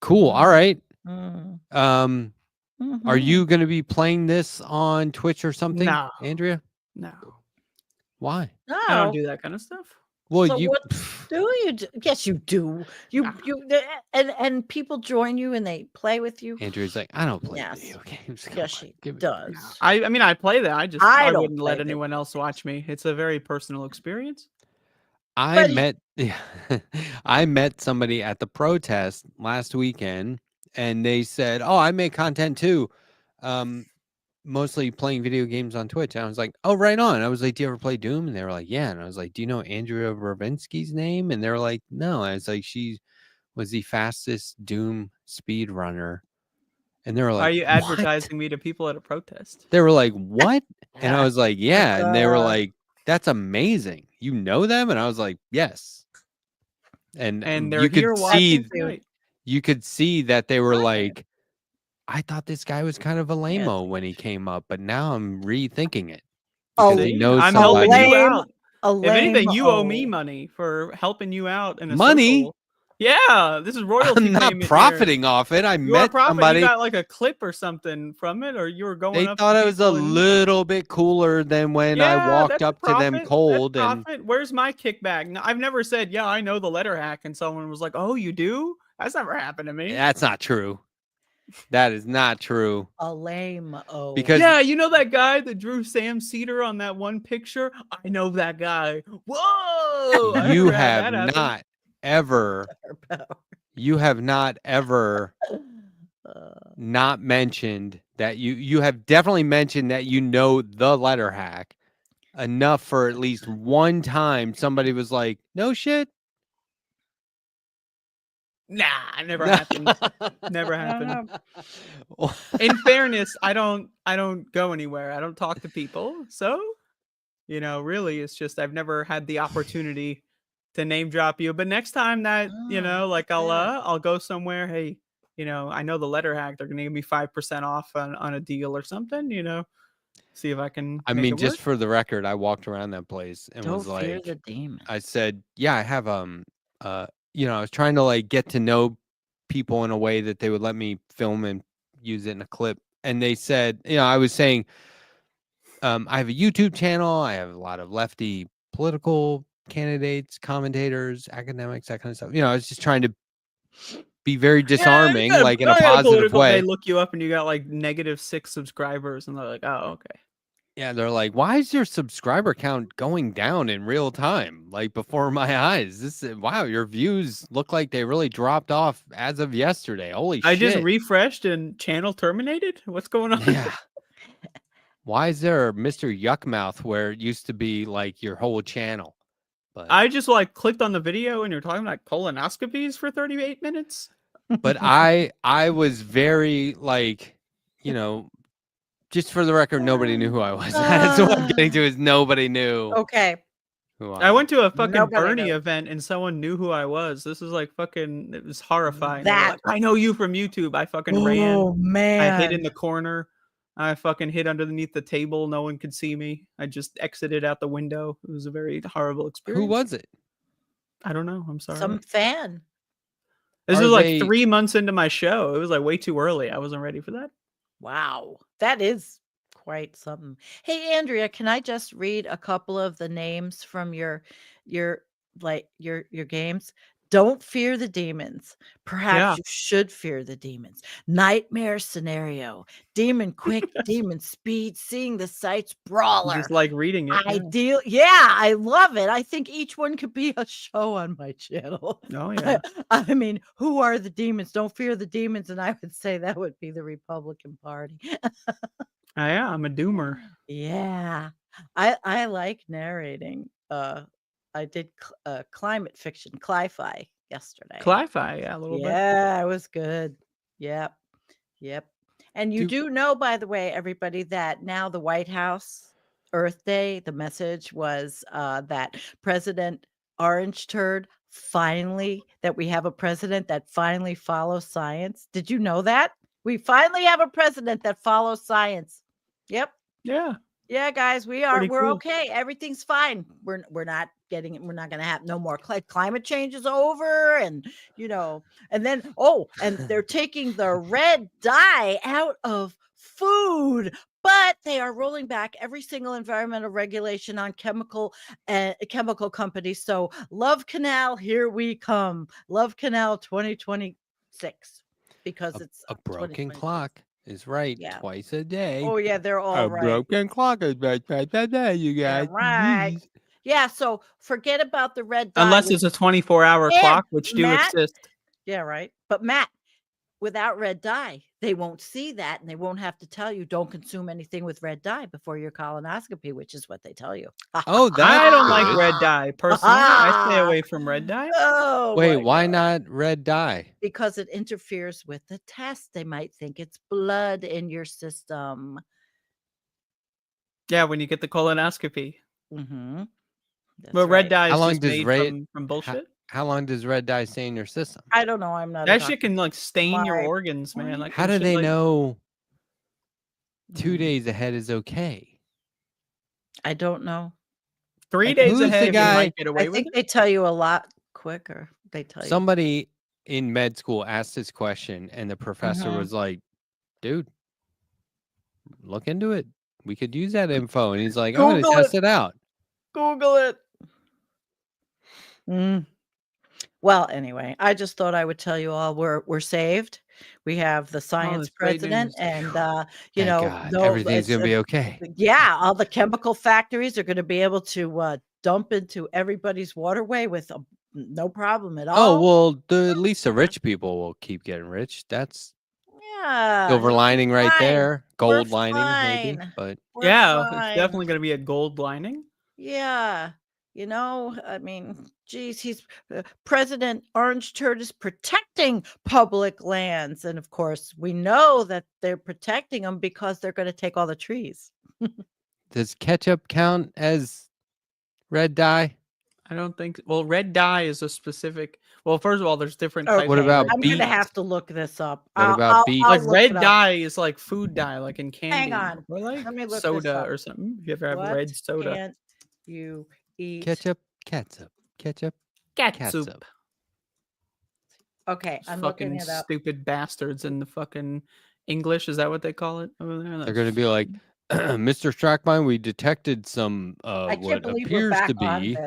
Cool. All right. Mm-hmm. Are you going to be playing this on Twitch or something, No. Andrea? No. Why? No. I don't do that kind of stuff. Well, so what do you do? Yes, you do. You and people join you and they play with you. Andrea's like, I don't play video games. Yes, she does. I mean, I play that. I wouldn't let anyone else watch me. It's a very personal experience. I met somebody at the protest last weekend, and they said, "Oh, I make content too, mostly playing video games on Twitch." And I was like, "Oh, right on." I was like, "Do you ever play Doom?" And they were like, "Yeah." And I was like, "Do you know Andrea Rovensky's name?" And they were like, "No." And I was like, "She was the fastest Doom speed runner." And they were like, "Are you advertising me to people at a protest?" They were like, "What?" And I was like, "Yeah." And they were like, "That's amazing. You know them?" And I was like, "Yes." And you could see that they were like, I thought this guy was kind of a lame-o when he came up, but now I'm rethinking it. Because he knows I'm somebody. helping you out. If anything, you owe me money for helping you out in a circle. Yeah, this is royalty. I'm not profiting off it. I met somebody. You got like a clip or something from it, or you were going. They thought I was a little bit cooler than when I walked up to them cold. And where's my kickback? No, I've never said, "Yeah, I know the Letterhack," and someone was like, "Oh, you do?" That's never happened to me. That's not true. That is not true. A lame-o. Because you know that guy that drew Sam Cedar on that one picture? I know that guy. Whoa! You have not ever not mentioned that you have definitely mentioned that you know the Letterhack enough for at least one time somebody was like, "No shit." Nah, never happened. Never happened. In fairness, I don't go anywhere. I don't talk to people. So, really, it's just I've never had the opportunity to name drop you. But next time that, I'll go somewhere. Hey, I know the Letterhack. They're gonna give me 5% off on a deal or something. See if I can. I mean, just for the record, I walked around that place and was like, fear the demon. I said, "Yeah, I have I was trying to like get to know people in a way that they would let me film and use it in a clip." And they said, I was saying, I have a YouTube channel. I have a lot of lefty political candidates, commentators, academics, that kind of stuff. I was just trying to be very disarming, like in a positive way. They look you up and you got like -6 subscribers, and they're like, "Oh, okay." Yeah, they're like, "Why is your subscriber count going down in real time, like before my eyes? Wow, your views look like they really dropped off as of yesterday. Holy shit. I just refreshed and channel terminated? What's going on?" Yeah. Why is there Mr. Yuckmouth where it used to be like your whole channel? But I just like clicked on the video and you're talking about colonoscopies for 38 minutes. but I was very like, just for the record, nobody knew who I was. That's what I'm getting to is nobody knew Okay. who I went to a fucking Nobody Bernie knows. event and someone knew who I was. This is like fucking, it was horrifying. They were That- like, I know you from YouTube. I fucking ran. Oh man. I hid in the corner. I fucking hid underneath the table. No one could see me. I just exited out the window. It was a very horrible experience. Who was it? I don't know. I'm sorry. Some fan. This Are was like they- 3 months into my show. It was like way too early. I wasn't ready for that. Wow. That is quite something. Hey Andrea, can I just read a couple of the names from your games? Don't fear the demons. Perhaps Yeah. you should fear the demons. Nightmare scenario. Demon quick, demon speed, seeing the sights, brawler. Just like reading it. Yeah. Ideal. Yeah, I love it. I think each one could be a show on my channel. Oh yeah. I mean, who are the demons? Don't fear the demons. And I would say that would be the Republican Party. Yeah, I'm a doomer. Yeah. I like narrating. I did climate fiction, cli-fi yesterday. Cli-fi, yeah, a little bit. Yeah, it was good. Yep. Yep. And you do know, by the way, everybody, that now the White House, Earth Day, the message was that President Orange Turd that we have a president that finally follows science. Did you know that? We finally have a president that follows science. Yep. Yeah. Yeah, guys, we're cool. okay. Everything's fine. We're not going to have no more climate change is over. And, and then, and they're taking the red dye out of food, but they are rolling back every single environmental regulation on chemical companies. So Love Canal, here we come. Love Canal 2026, because it's a broken clock is right twice a day. Oh yeah, they're all right. Broken clock is right, you guys. Yeah, right. Yeah, so forget about the red dye. Unless it's a 24-hour clock, which do exist. Yeah, right. But Matt, without red dye, they won't see that, and they won't have to tell you don't consume anything with red dye before your colonoscopy, which is what they tell you. Oh, I don't like red dye. Personally, I stay away from red dye. Oh, wait, why not red dye? Because it interferes with the test. They might think it's blood in your system. Yeah, when you get the colonoscopy. Mm-hmm. Well, red dye is just made from bullshit. How long does red dye stay in your system? I don't know. I'm not. That shit can like stain your organs, man. Like, how do they know 2 days ahead is okay? I don't know. 3 days ahead, you might get away I with think it. they tell you a lot quicker. They tell you. Somebody in med school asked this question, and the professor was like, "Dude, look into it. We could use that info." And he's like, "I'm going to test it out." Google it. Well, anyway, I just thought I would tell you all we're saved. We have the science president, and Thank God. Everything's going to be okay. Yeah, all the chemical factories are going to be able to dump into everybody's waterway with no problem at all. Oh, well, at least the rich people will keep getting rich. That's silver lining right there. Gold lining, maybe. But it's definitely going to be a gold lining. Yeah. I mean, geez, he's President Orange Turd is protecting public lands. And of course, we know that they're protecting them because they're going to take all the trees. Does ketchup count as red dye? I don't think. Well, red dye is a specific. Well, first of all, there's different types. What about I'm going to have to look this up. What about beets? Like red dye is like food dye, like in candy. Hang on. Or like Let me look soda this up. or something. If you ever have red soda. Can't you eat ketchup? Okay, I'm looking it up. Stupid bastards in the fucking English. Is that what they call it over there? They're going to be like, Mr. Strackbein, we detected some what appears to be.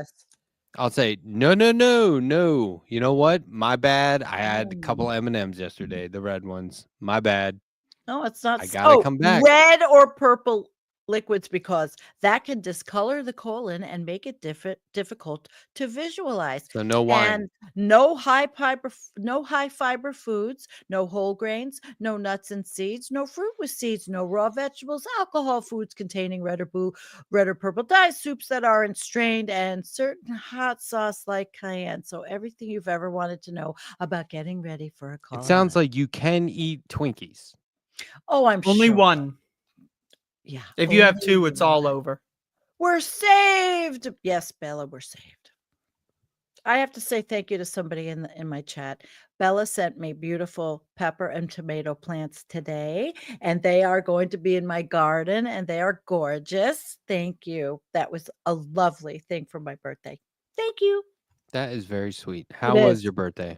I'll say, no. You know what? My bad. I had a couple M&Ms yesterday, the red ones. My bad. No, it's not. I gotta come back. Red or purple liquids because that can discolor the colon and make it difficult to visualize. So no wine. And no high fiber foods, no whole grains, no nuts and seeds, no fruit with seeds, no raw vegetables, alcohol foods containing red or purple dye, soups that aren't strained, and certain hot sauce like cayenne. So everything you've ever wanted to know about getting ready for a call. It sounds like you can eat Twinkies. Oh, I'm Only sure. one. Yeah. If you have only two, it's all one. over. We're saved. Yes, Bella, we're saved. I have to say thank you to somebody in my chat. Bella sent me beautiful pepper and tomato plants today, and they are going to be in my garden, and they are gorgeous. Thank you. That was a lovely thing for my birthday. Thank you. That is very sweet. How was your birthday?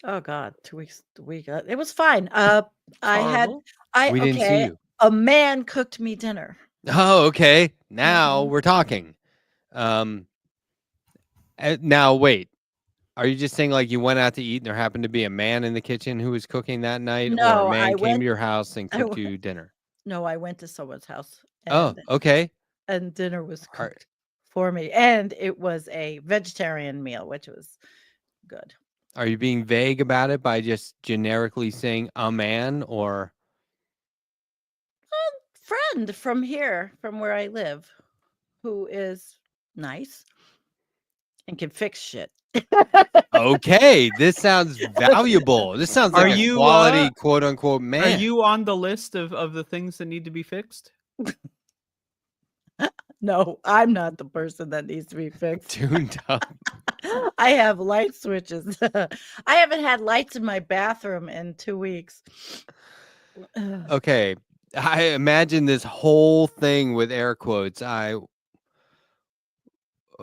Oh God, 2 weeks. It was fine. Horrible. We didn't see you. A man cooked me dinner. Oh, okay. Now we're talking. Now wait. Are you just saying like you went out to eat and there happened to be a man in the kitchen who was cooking that night, or No, a man I came went- to your house and I cooked went- you dinner? No, I went to someone's house. Oh, okay. And dinner was Are- cooked for me, and it was a vegetarian meal, which was good. Are you being vague about it by just generically saying a man, or Friend from here, from where I live, who is nice and can fix shit. okay? This sounds valuable. This sounds Are like a you, quality quote unquote man. Are you on the list of the things that need to be fixed? No, I'm not the person that needs to be fixed. tuned up? I have light switches. I haven't had lights in my bathroom in 2 weeks. Okay. I imagine this whole thing with air quotes. I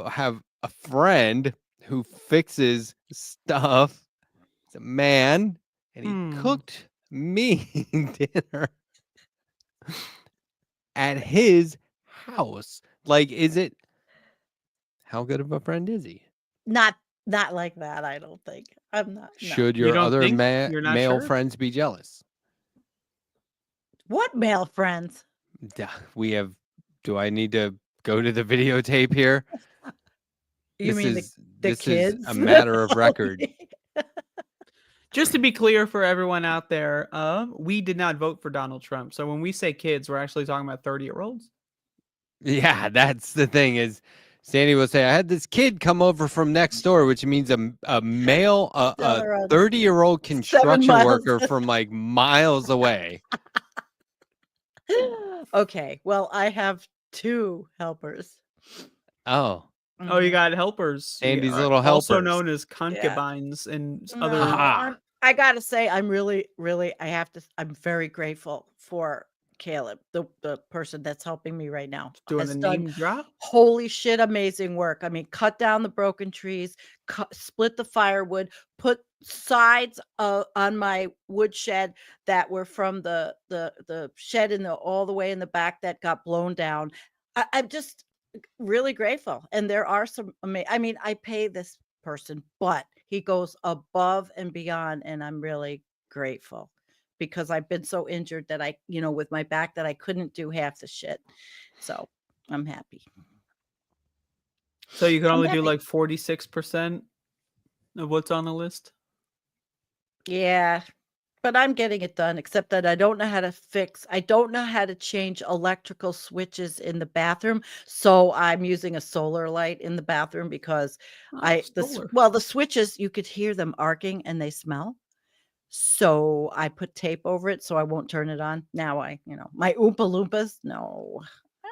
have a friend who fixes stuff. It's a man, and he cooked me dinner at his house. Like, is it? How good of a friend is he? Not like that, I don't think. I'm not. No. Should You your don't other think? You're not male sure? friends be jealous? What male friends? We have. Do I need to go to the videotape here? You mean the this kids? is a matter of record. Just to be clear for everyone out there, we did not vote for Donald Trump. So when we say kids, we're actually talking about 30-year-olds. Yeah, that's the thing. Is Sandy will say, I had this kid come over from next door, which means a male, a 30-year-old construction worker from like miles away. Okay, well, I have 2 helpers. Oh. Oh, you got helpers. Sandy's little helpers. Also known as concubines and other. I gotta say, I'm really, I'm very grateful for Caleb, the person that's helping me right now. Doing the name drop? Holy shit, amazing work. I mean, cut down the broken trees, split the firewood, put sides on my wood shed that were from the shed all the way in the back that got blown down. I'm just really grateful. And there are some I mean, I pay this person, but he goes above and beyond, and I'm really grateful because I've been so injured that I, with my back, that I couldn't do half the shit. So I'm happy. So you can only do like 46% of what's on the list? Yeah, but I'm getting it done, except that I don't know how to change electrical switches in the bathroom. So I'm using a solar light in the bathroom because the switches, you could hear them arcing and they smell. So I put tape over it so I won't turn it on. Now my Oompa Loompas, no, I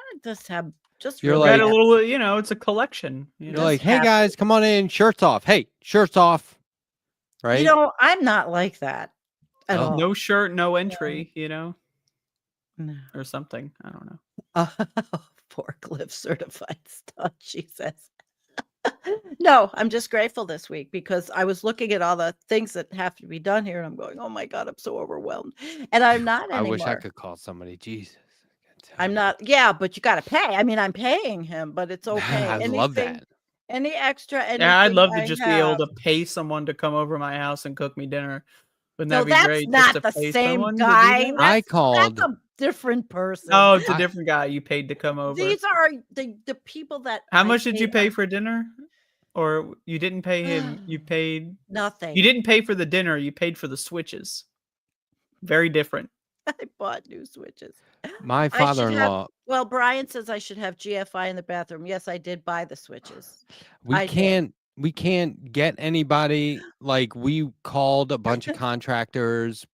You're got a little, it's a collection. You're like, hey guys, come on in, shirts off. Hey, shirts off. Right? I'm not like that at all. No shirt, no entry, No. or something. I don't know. Forklift certified stuff, she says. No, I'm just grateful this week because I was looking at all the things that have to be done here and I'm going, oh my God, I'm so overwhelmed. And I'm not anymore. I wish I could call somebody. Jesus. I'm not. Yeah, but you got to pay. I mean, I'm paying him, but it's okay. I love that. Any extra? Yeah, I'd love to just be able to pay someone to come over my house and cook me dinner. Wouldn't that be great? That's not the same guy. I called. That's a different person. Oh, it's a different guy you paid to come over. These are the people that. How much did you pay for dinner? Or you didn't pay him? You paid nothing. You didn't pay for the dinner. You paid for the switches. Very different. I bought new switches. My father-in-law. Well, Brian says I should have GFI in the bathroom. Yes, I did buy the switches. We can't get anybody. Like, we called a bunch of contractors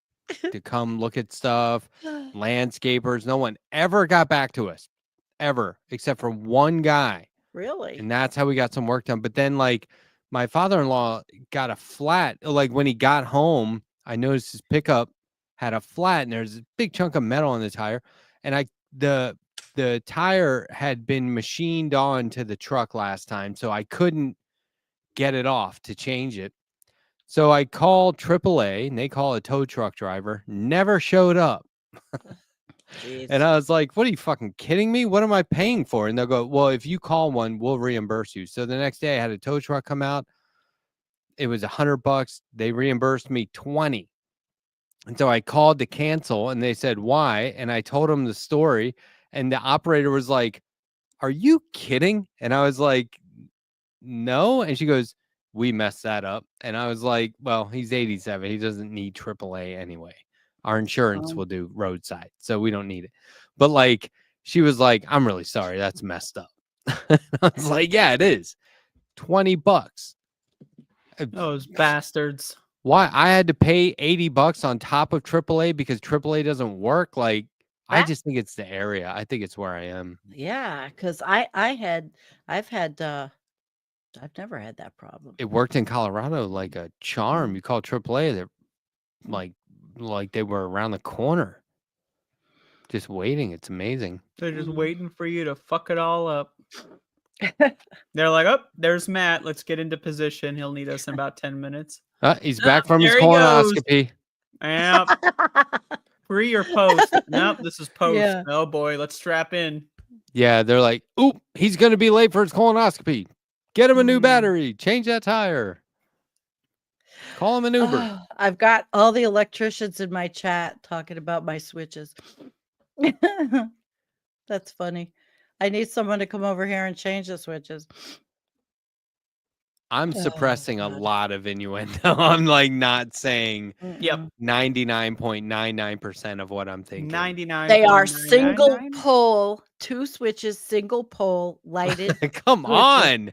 to come look at stuff, landscapers. No one ever got back to us, ever, except for one guy. Really? And that's how we got some work done. But then, like, my father-in-law got a flat. Like, when he got home, I noticed his pickup had a flat, and there's a big chunk of metal in the tire. And the tire had been machined on to the truck last time, so I couldn't get it off to change it. So I called AAA, and they call a tow truck driver. Never showed up. And I was like, what are you fucking kidding me? What am I paying for? And they'll go, well, if you call one, we'll reimburse you. So the next day I had a tow truck come out. It was $100. They reimbursed me 20. And so I called to cancel, and they said, why? And I told them the story, and the operator was like, are you kidding? And I was like, no. And she goes, we messed that up. And I was like, well, he's 87. He doesn't need AAA anyway. Our insurance will do roadside, so we don't need it. But like, she was like, I'm really sorry. That's messed up. I was like, yeah, it is. $20. Those bastards. Why? I had to pay $80 on top of AAA because AAA doesn't work. Like, I just think it's the area. I think it's where I am. Yeah, because I've never had that problem. It worked in Colorado like a charm. You call AAA, they're like they were around the corner, just waiting. It's amazing. They're just waiting for you to fuck it all up. They're like, oh, there's Matt. Let's get into position. He'll need us in about 10 minutes. He's back from his colonoscopy. Yep. Pre or post? Nope, this is post. Yeah. Oh boy, let's strap in. Yeah, they're like, oop, he's going to be late for his colonoscopy. Get him a new battery. Change that tire. Call him an Uber. I've got all the electricians in my chat talking about my switches. That's funny. I need someone to come over here and change the switches. I'm suppressing a lot of innuendo. I'm like not saying 99.99% of what I'm thinking. 99. They are single pole, 2 switches, single pole, lighted. Come on.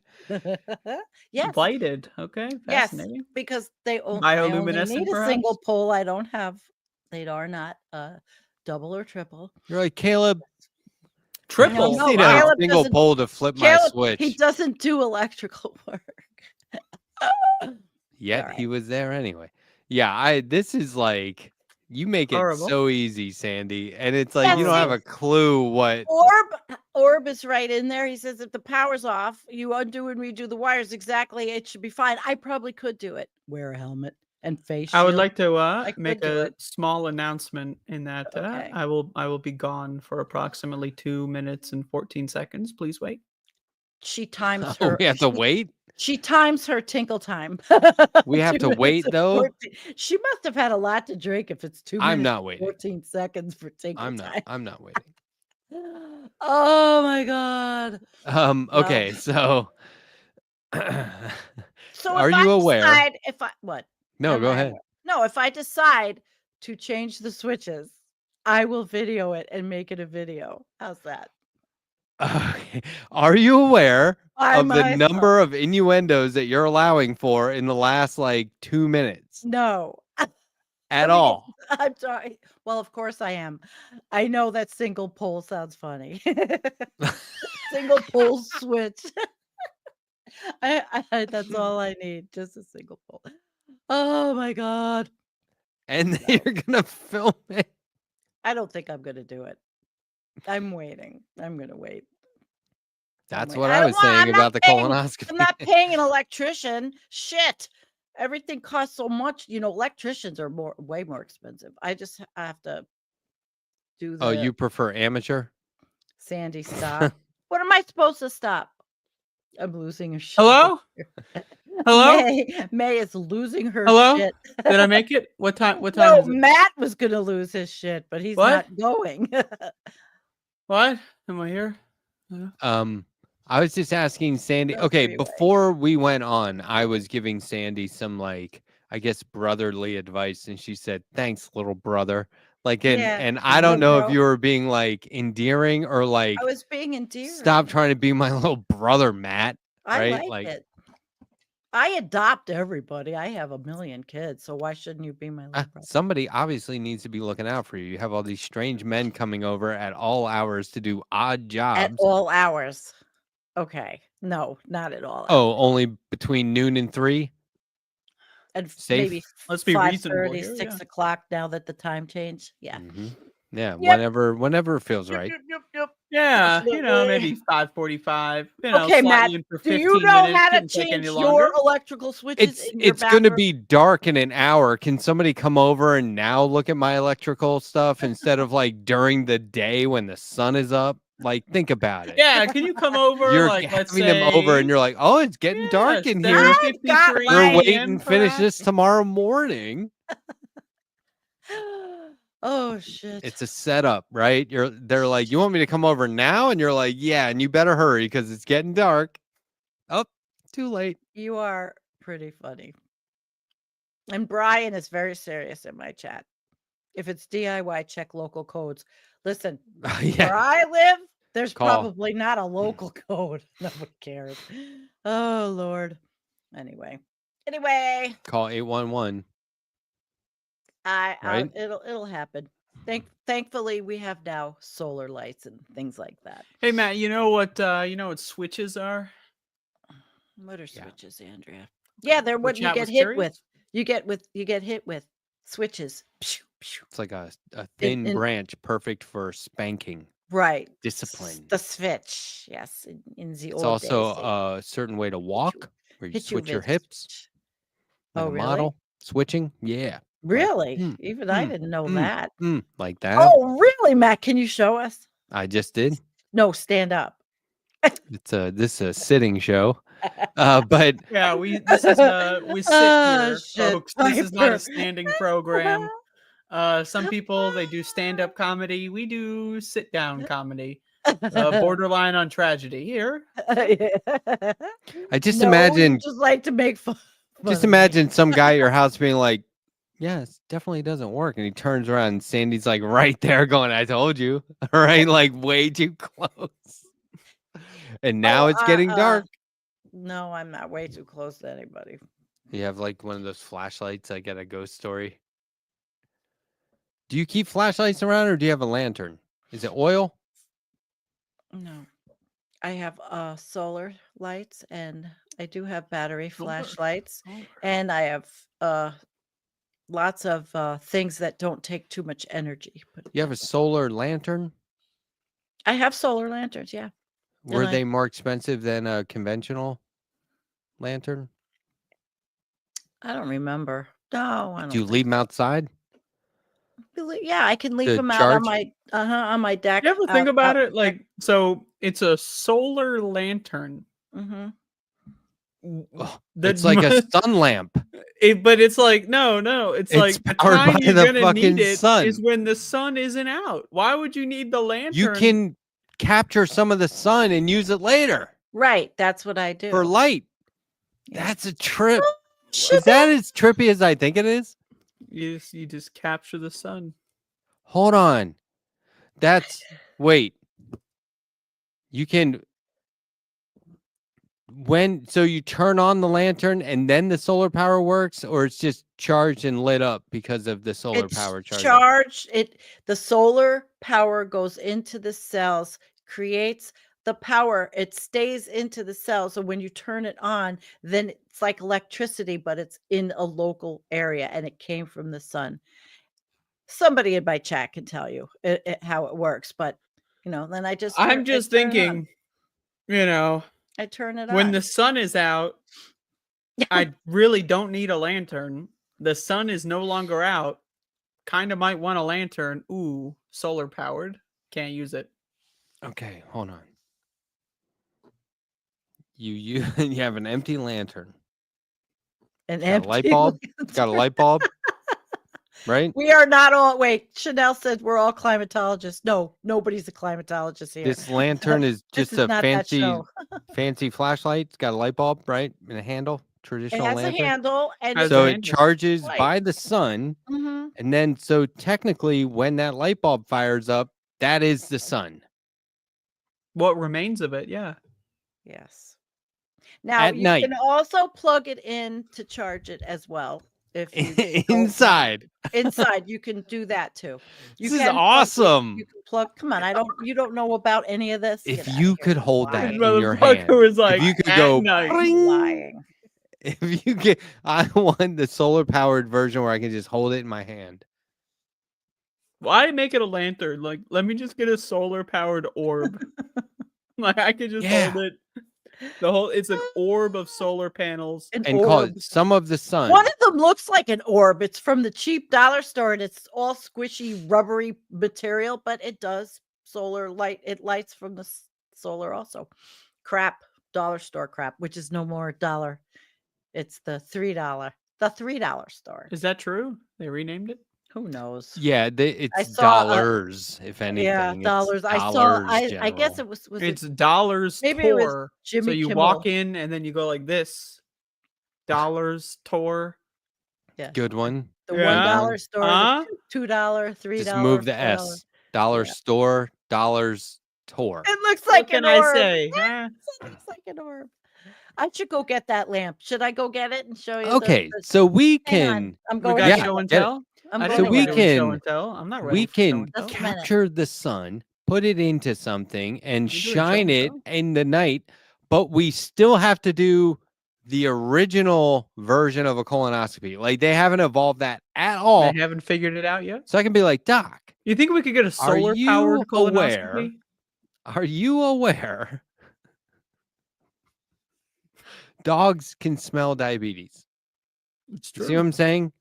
Yes. Lighted. Okay. Yes, because they only need a single pole. They are not double or triple. You're like, Caleb. Triple. No, a single pole to flip my switch. He doesn't do electrical work. Yet he was there anyway. Yeah, this is like, you make it so easy, Sandy. And it's like, you don't have a clue what. Orb is right in there. He says if the power's off, you undo and redo the wires exactly, it should be fine. I probably could do it. Wear a helmet and face shield. I would like to make a small announcement in that I will be gone for approximately 2 minutes and 14 seconds. Please wait. She times her. We have to wait? She times her tinkle time. We have to wait, though? 14. She must have had a lot to drink if it's 2 minutes I'm not waiting. 14 seconds for tinkle time. I'm not waiting. Oh, my God. Okay, so... So are you aware? What? No, go ahead. No, if I decide to change the switches, I will video it and make it a video. How's that? Are you aware of the number of innuendos that you're allowing for in the last like 2 minutes? No. At all. I'm sorry. Well, of course I am. I know that single pole sounds funny. Single pole switch. That's all I need. Just a single pole. Oh my God. And then you're gonna film it. I don't think I'm gonna do it. I'm waiting. I'm gonna wait. That's what I was saying about the colonoscopy. I'm not paying an electrician. Shit. Everything costs so much. You know, electricians are way more expensive. I just have to do the... Oh, you prefer amateur? Sandy, stop. What am I supposed to stop? I'm losing a shit. Hello? Hello? May is losing her Hello? shit. Did I make it? What time No, is it? Matt was gonna lose his shit, but he's What? not going. What? Am I here? I was just asking Sandy. The Okay, freeway. before we went on, I was giving Sandy some like, I guess, brotherly advice, and she said, "Thanks, little brother." Like, Yeah, and I don't no know if bro. you were being like endearing or like, I was being endearing. stop trying to be my little brother, Matt. I Right? like it. I adopt everybody. I have a million kids, so why shouldn't you be my little brother? Somebody obviously needs to be looking out for you. You have all these strange men coming over at all hours to do odd jobs. At all hours. Okay. No, not at all. Oh, only between noon and 3? And Safe? maybe Let's be reasonable 5:30, here, 6 yeah. o'clock now that the time changed. Yeah. Yeah, Yep. whenever it feels right. Yep. Yeah, Definitely. maybe 5:45. Okay, slot Matt, you in for do 15 you know minutes. how to Shouldn't take any change longer. your electrical switches in your It's gonna bathroom? be dark in an hour. Can somebody come over and now look at my electrical stuff instead of like during the day when the sun is up? Like, think about it. Yeah, can you come over? You're like, let's having them over say, and you're like, oh, it's getting dark in here. 7:53 We're my- waiting to finish perhaps? this tomorrow morning. Oh shit. It's a setup, right? They're like, you want me to come over now? And you're like, yeah, and you better hurry because it's getting dark. Oh, too late. You are pretty funny. And Brian is very serious in my chat. If it's DIY, check local codes. Listen, where I live, there's probably not a local code. Nobody cares. Oh Lord. Anyway. Call 811. Right? It'll happen. Thankfully, we have now solar lights and things like that. Hey Matt, you know what switches are? What are switches, Andrea? Yeah, they're what you get hit with. You get hit with switches. It's like a thin branch, perfect for spanking. Right. Discipline. The switch. Yes. In the It's old also days, a certain way to walk where you hit you switch your with a hips. switch. Like Oh, a really? model. Switching. Yeah. Really? Even I didn't know that. Like that. Oh, really, Matt? Can you show us? I just did. No, stand up. This is a sitting show. But yeah, we sit here, folks. This is not a standing program. Some people, they do stand-up comedy. We do sit-down comedy. Borderline on tragedy here. I just imagine just like to make fun. Just imagine some guy at your house being like, yeah, it definitely doesn't work. And he turns around and Sandy's like right there going, I told you. All right, like way too close. And now it's getting dark. No, I'm not way too close to anybody. You have like one of those flashlights like at a ghost story. Do you keep flashlights around or do you have a lantern? Is it oil? No. I have solar lights and I do have battery flashlights and I have lots of things that don't take too much energy. You have a solar lantern? I have solar lanterns, yeah. Were they more expensive than a conventional lantern? I don't remember. No, I don't. Do you leave them outside? Yeah, I can leave them out on my deck. You ever think about it? Like, so it's a solar lantern. Mm-hmm. It's like a sun lamp. But it's like no. It's like the time you're gonna need it is when the sun isn't out. Why would you need the lantern? You can capture some of the sun and use it later. Right, that's what I do for light. Yeah. That's a trip. Is that as trippy as I think it is? You just capture the sun. Hold on. Wait. You can so you turn on the lantern and then the solar power works, or it's just charged and lit up because of the solar power charge? The solar power goes into the cells, creates the power, it stays into the cell. So when you turn it on, then it's like electricity, but it's in a local area and it came from the sun. Somebody in my chat can tell you how it works, but then I'm just thinking, I turn it on. When the sun is out, I really don't need a lantern. The sun is no longer out. Kind of might want a lantern. Ooh, solar powered. Can't use it. Okay, hold on. You have an empty lantern. An Got a empty light bulb. It's got a light bulb. Right? We are not all. Wait, Chanel said we're all climatologists. No, nobody's a climatologist here. This lantern is This just is a not that fancy, show. fancy flashlight. It's got a light bulb, right? And a handle. It Traditional has lantern. a handle, and Has So a it handle. charges Light. by the sun. Mhm. And then, so technically, when that light bulb fires up, that is the sun. What remains of it? Yeah. Yes. Now At you night. can also plug it in to charge it as well. If you don't want- Inside. inside, you can do that too. You This is can plug it- awesome. You can plug. Come on, you don't know about any of this. If Get outta you here. could You're hold that lying. in your Motherfucker hand, was like, if you could at go, night. You're "Bring," lying. if you get, I want the solar powered version where I can just hold it in my hand. Why make it a lantern? Like, let me just get a solar powered orb. Like, I could just Yeah. hold it. It's an orb of solar panels. An And call orb. it Some of the Sun. One of them looks like an orb. It's from the cheap dollar store, and it's all squishy, rubbery material, but it does solar light. It lights from the solar also. Crap, dollar store crap, which is no more dollar. It's the $3 store. Is that true? They renamed it? Who knows? Yeah, it's saw, dollars, if anything. Yeah, It's dollars. I saw. dollars I guess general. it was. It's dollars Maybe it was tour. Jimmy So you Kimmel. walk in and then you go like this. Dollars tour. Yeah, Good one. the Yeah. $1 store, Huh? the $2, $3. Just move the $4. S. Dollar Yeah. store, dollars tour. It looks What like can an I orb. say? Huh? It looks like an orb. I should go get that lamp. Should I go get it and show you? Okay, so we Hang on. can I'm We going. got to Yeah, get show it. and get it. tell? I'm I going didn't to know we get were it. doing show can- and tell. I'm not ready we for show can and tell. Just a minute. capture the sun, put it into something, and You're doing show shine and it tell? in the night, but we still have to do the original version of a colonoscopy. Like they haven't evolved that at all. They haven't figured it out yet? So I can be like, Doc, You think we could get a solar powered you aware? colonoscopy? Are you aware dogs can smell diabetes? It's You see what I'm saying?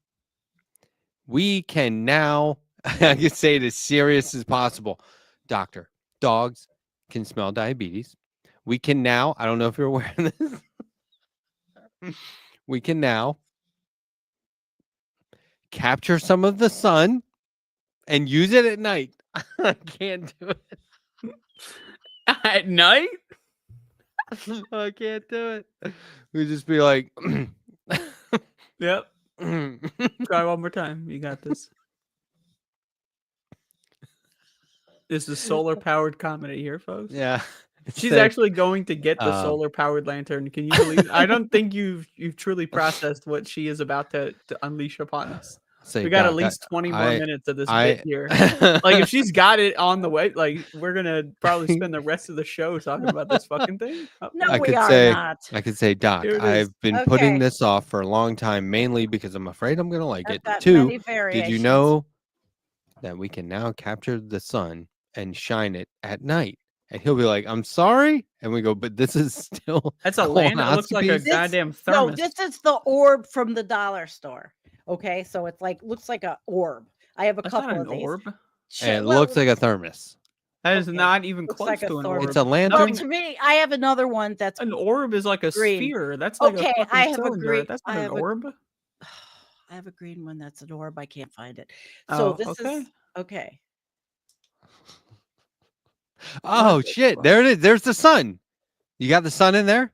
We can now, I can say it as serious as possible. Doctor, dogs can smell diabetes. We can now, I don't know if you're aware of this. We can now capture some of the sun and use it at night. I can't do it. At night? I can't do it. We just be like, Yep. Try one more time. You got this. This is solar powered comedy here, folks. yeah. She's So, actually going to get the solar powered lantern. Can you believe? I don't think you've truly processed what she is about to unleash upon us. say, We got Doc, at least 20 more minutes of this I- bit here. Like if she's got it on the way, like we're gonna probably spend the rest of the show talking about this fucking thing. Oh, No, I we could are say- not. I could say, Doc, Here it is. I've been putting Okay. this off for a long time, mainly because I'm afraid I'm going to like I've it. got Two, many did variations. you know that we can now capture the sun and shine it at night? And he'll be like, I'm sorry. And we go, but this is still That's a lantern. It looks like a colonoscopies? goddamn No, thermos. this is the orb from the dollar store. Okay, so it's like looks like an orb. I have a That's not couple an of these. orb. And it looks like a thermos. That is Okay. not even Looks close like a to an thermos. orb. It's a No, lantern. to me, I have another one that's An orb is like a green. sphere. That's like Okay, a fucking I have a cylinder. green- That's I not an have a- orb. I have a green one that's an orb. I can't find it. So Oh, this okay. is okay. Oh, Look, shit. look. There it is. There's the sun. You got the sun in there?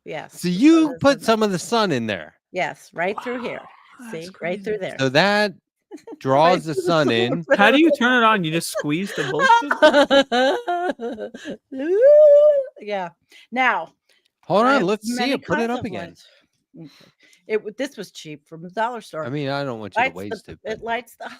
Yes. So the you sun is put in some of the sun in there. Yes, right through here. Wow, See, that's right through crazy. there. So that draws the through the sun solar in. How do you turn it on? You just squeeze the bullshit? Yeah. Now, Hold I on. have Let's see many it. Put it kinds up of again. lights. Okay. This was cheap from the dollar store. I mean, I don't want you to Lights waste it. it lights the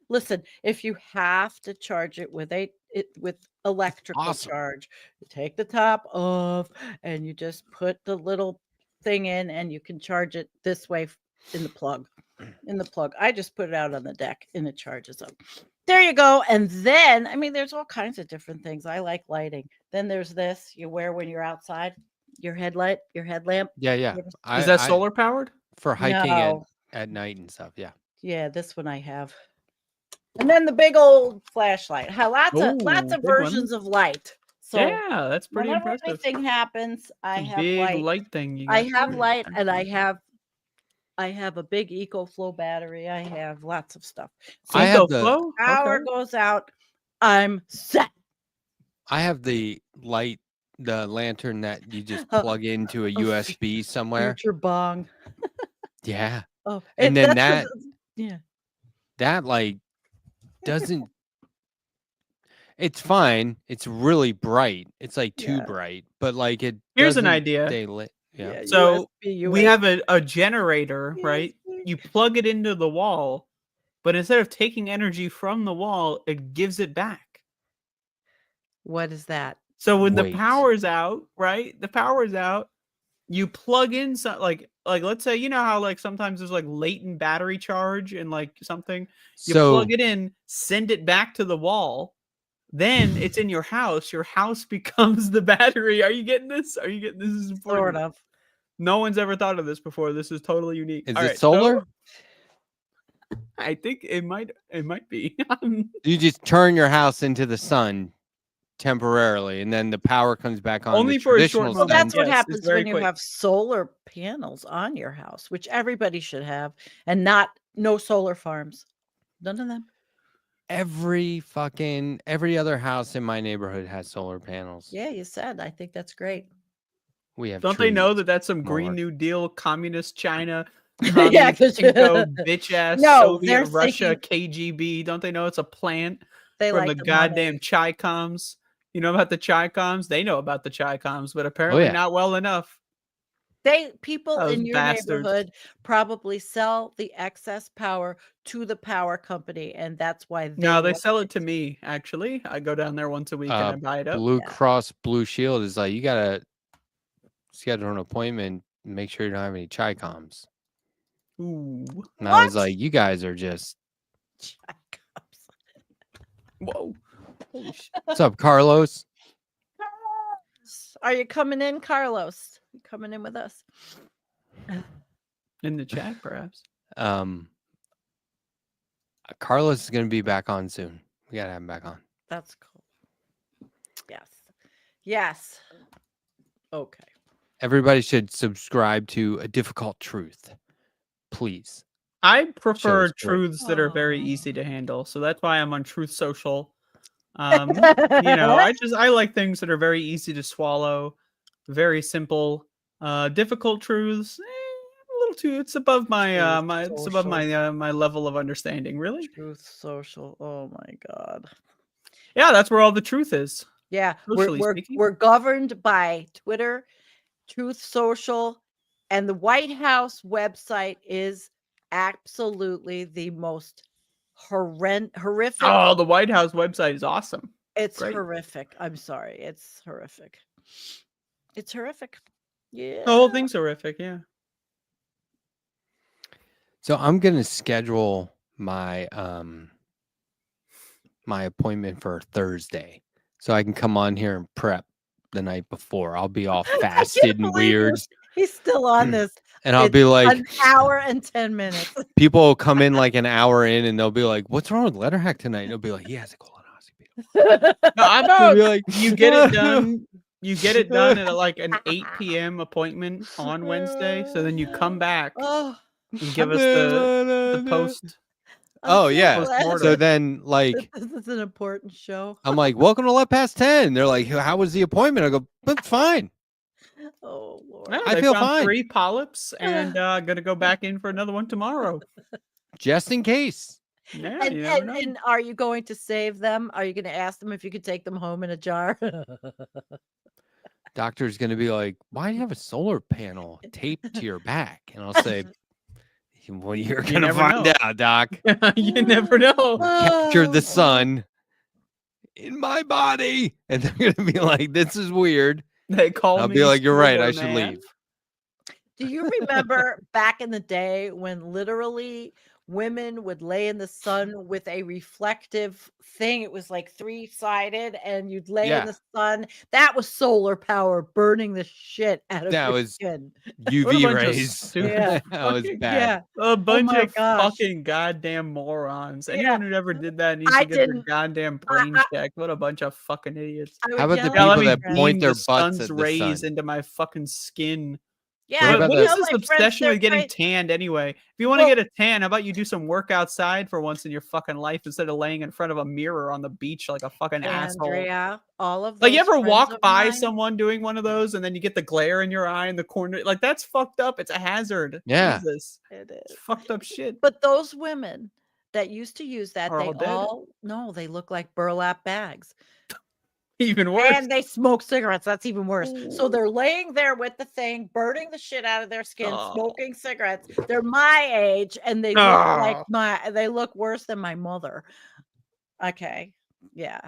Listen, if you have to charge it with electrical awesome. charge, you take the top off and you just put the little thing in and you can charge it this way in the plug. I just put it out on the deck and it charges up. There you go. And then, I mean, there's all kinds of different things. I like lighting. Then there's this you wear when you're outside, your headlamp. Yeah. Is that solar powered? for hiking No. at night and stuff? Yeah. Yeah, this one I have. And then the big old flashlight. Lots Ooh, of big one. versions of light. So yeah, that's pretty whenever impressive. anything happens, I It's a have big light. light thing. You I got have there. light, and I Excellent. have a big EcoFlow battery. I have lots of stuff. So I if have the the EcoFlow. power Okay. goes out, I'm set. light, the lantern that you just Uh, plug into a oh, USB somewhere. Future bong. Yeah. Oh, And then that's 'cause yeah. that like doesn't it's fine. It's really bright. It's like too Yeah. bright, but like it Here's an doesn't idea. stay lit. Yeah. Yeah, So USB, we have a generator, right? USB. You plug it into the wall, but instead of taking energy from the wall, it gives it back. What is that? So when the Wait. power's out, right? The power's out. You plug in some like let's say you know how like sometimes there's like latent battery charge and like something. You plug So it in, send it back to the wall. Then it's in your house. Your house becomes the battery. Are you getting this? Are you getting this? Is important. Sort of. No one's ever thought of this before. This is totally unique. is All it right, solar? so I think it might be. You just turn your house into the sun temporarily, and then the power comes back on. Only the for a short traditional Well, moment. sun. that's what Yes, it's happens very when you quick. have solar panels on your house, which everybody should have, and no solar farms. None of them. Every other house in my neighborhood has solar panels. Yeah, you said. I think that's great. We have Don't they know trees. that that's some Green more. New Deal, communist China, Yeah, 'cause- bitch ass No, Soviet they're Russia thinking- KGB? Don't they know it's a plant They from like the the money. goddamn Chi-Coms? You know about the Chi-Coms? They know about the Chi-Coms, but apparently yeah. not well enough. People Those in your bastards. neighborhood probably sell the excess power to the power company, and that's why No, they want sell it to me, actually. I go down there once a week and I buy it up. Blue Yeah. Cross Blue Shield is like, you gotta schedule an appointment, make sure you don't have any Chi-Coms. Ooh. And I was What? like, you guys are just Whoa. Holy shit. what's up, Carlos? Are you coming in, Carlos? You coming in with us? In the chat, perhaps. Carlos is gonna be back on soon. We gotta have him back on. That's cool. Yes. Yes. Okay. Everybody should subscribe to A Difficult Truth, please. I prefer Shows great. truths that are very Aw. easy to handle, so that's why I'm on Truth Social. You know, I like things that are very easy to swallow, very simple. Difficult truths, a little too. It's above my Truth it's above my Social. my level of understanding. Really? Truth Social. Oh my God. Yeah, that's where all the truth is. Yeah, Socially speaking. we're governed by Twitter, Truth Social, and the White House website is absolutely the most horrific. Oh, the White House website is awesome. It's great. horrific. I'm sorry. It's horrific. It's horrific. Yeah. The whole thing's horrific. Yeah. So I'm gonna schedule my my appointment for Thursday, so I can come on here and prep the night before. I'll be all fasted and weird, He's still on this. and I'll It's be like, an hour and 10 minutes. people will come in like an hour in, and they'll be like, "What's wrong with Letterhack tonight?" And they'll be like, "He has a colonoscopy." No, how I'll about be like, you get it done? You get it done at like an 8 p.m. appointment on Wednesday, so then you come back Oh, and give us the post. Oh yeah. Postmortem. So then, like, this is an important show. I'm like, "Welcome to Let Past 10." They're like, "How was the appointment?" I go, "That's fine." Oh Lord. Yeah, I they feel found fine. 3 polyps and gonna go back in for another one tomorrow. Just in case. Yeah, And, you never know. and are you going to save them? Are you going to ask them if you could take them home in a jar? Doctor's gonna be like, "Why do you have a solar panel taped to your back?" And I'll say, "Well, you're gonna never find know. out, Doc. You never know. Captured the Oh. sun in my body," and they're gonna be like, "This is weird." They call I'll me be like, "You're right. I Silver should Man. leave." Do you remember back in the day when literally women would lay in the sun with a reflective thing. It was like 3-sided, and you'd lay in the sun. That was solar power burning the shit out of That your was skin. What a UV bunch of rays. stupid Yeah. That was fucking- bad. Yeah. A bunch my of gosh. fucking goddamn morons. Yeah. Anyone who ever did that needs I to get their didn't- goddamn brain checked. What a bunch of fucking idiots. I would How about the yell at Yeah, let people me my that friends. point beam their the butts sun's at the rays sun? into my fucking skin. Yeah, about What the- is tell this my friends obsession they're with getting crazy. tanned anyway? If you want to Well- get a tan, how about you do some work outside for once in your fucking life instead of laying in front of a mirror on the beach like a fucking asshole? Andrea, all of Like, you those ever friends walk of by mine- someone doing one of those and then you get the glare in your eye in the corner? Like, that's fucked up. It's a hazard. Yeah. Jesus. It It's is. fucked up shit. But those women that used to use that, Are they all dead. no, they look like burlap bags. Even worse. And they smoke cigarettes. That's even worse. So they're laying there with the thing, burning the shit out of their skin, Oh. smoking cigarettes. They're my age, and they Oh. they look worse than my mother. Okay. Yeah.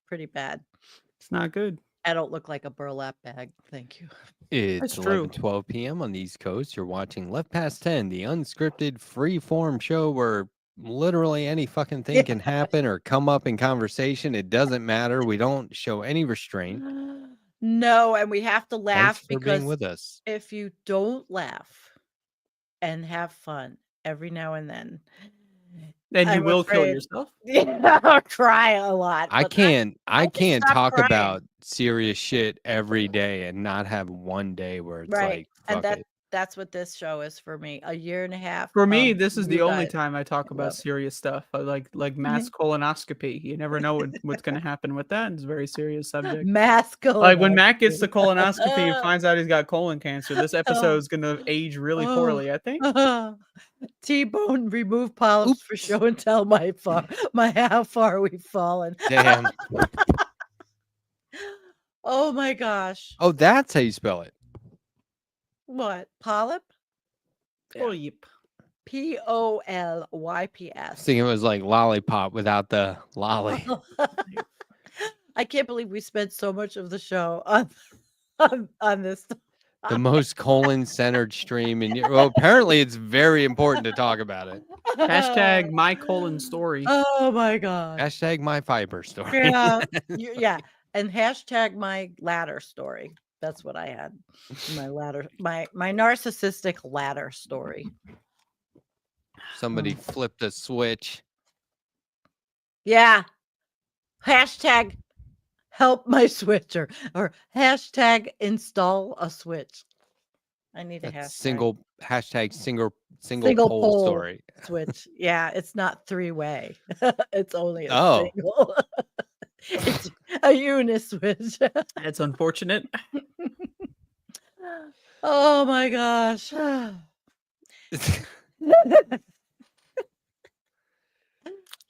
Pretty bad. It's not good. I don't look like a burlap bag. Thank you. It's That's true. 11:12 p.m. on the East Coast. You're watching Left Past 10, the unscripted, free-form show where literally any fucking thing can happen or come up in conversation. It doesn't matter. We don't show any restraint. No, and we have to laugh Thanks for because being with us. if you don't laugh and have fun every now and then, Then you I'm will kill afraid- yourself. yeah, I'll cry a lot. I but can't I just can't stop talk crying. about serious shit every day and not have one day where it's Right, like and fuck it. that's what this show is for me. A year and a half. For me, of this is the you only guys. time I talk love about it. serious stuff, like mass colonoscopy. You never know what's going to happen with that. It's a very serious subject. Masculine. Like when Matt gets the colonoscopy and finds out he's got colon cancer, this episode is going to age really Oh. poorly, I think. T-bone remove polyps for show and tell how far we've fallen. Damn. Oh my gosh. Oh, that's how you spell it. What? Polyp? Oh, yep. Polyps. I was thinking it was like lollipop without the lolly. I can't believe we spent so much of the show on this. The most colon-centered stream in your well, apparently it's very important to talk about it. Hashtag my colon story. Oh my god. Hashtag my fiber story. Yeah. Yeah. And hashtag my ladder story. That's what I had. My ladder, my narcissistic ladder story. Somebody flipped a switch. Yeah. Hashtag help my switcher or hashtag install a switch. I need a That's hashtag. single Single pole pole story. switch. Yeah, it's not 3-way. It's only a Oh. single. It's a uniswitch. That's unfortunate. Oh my gosh.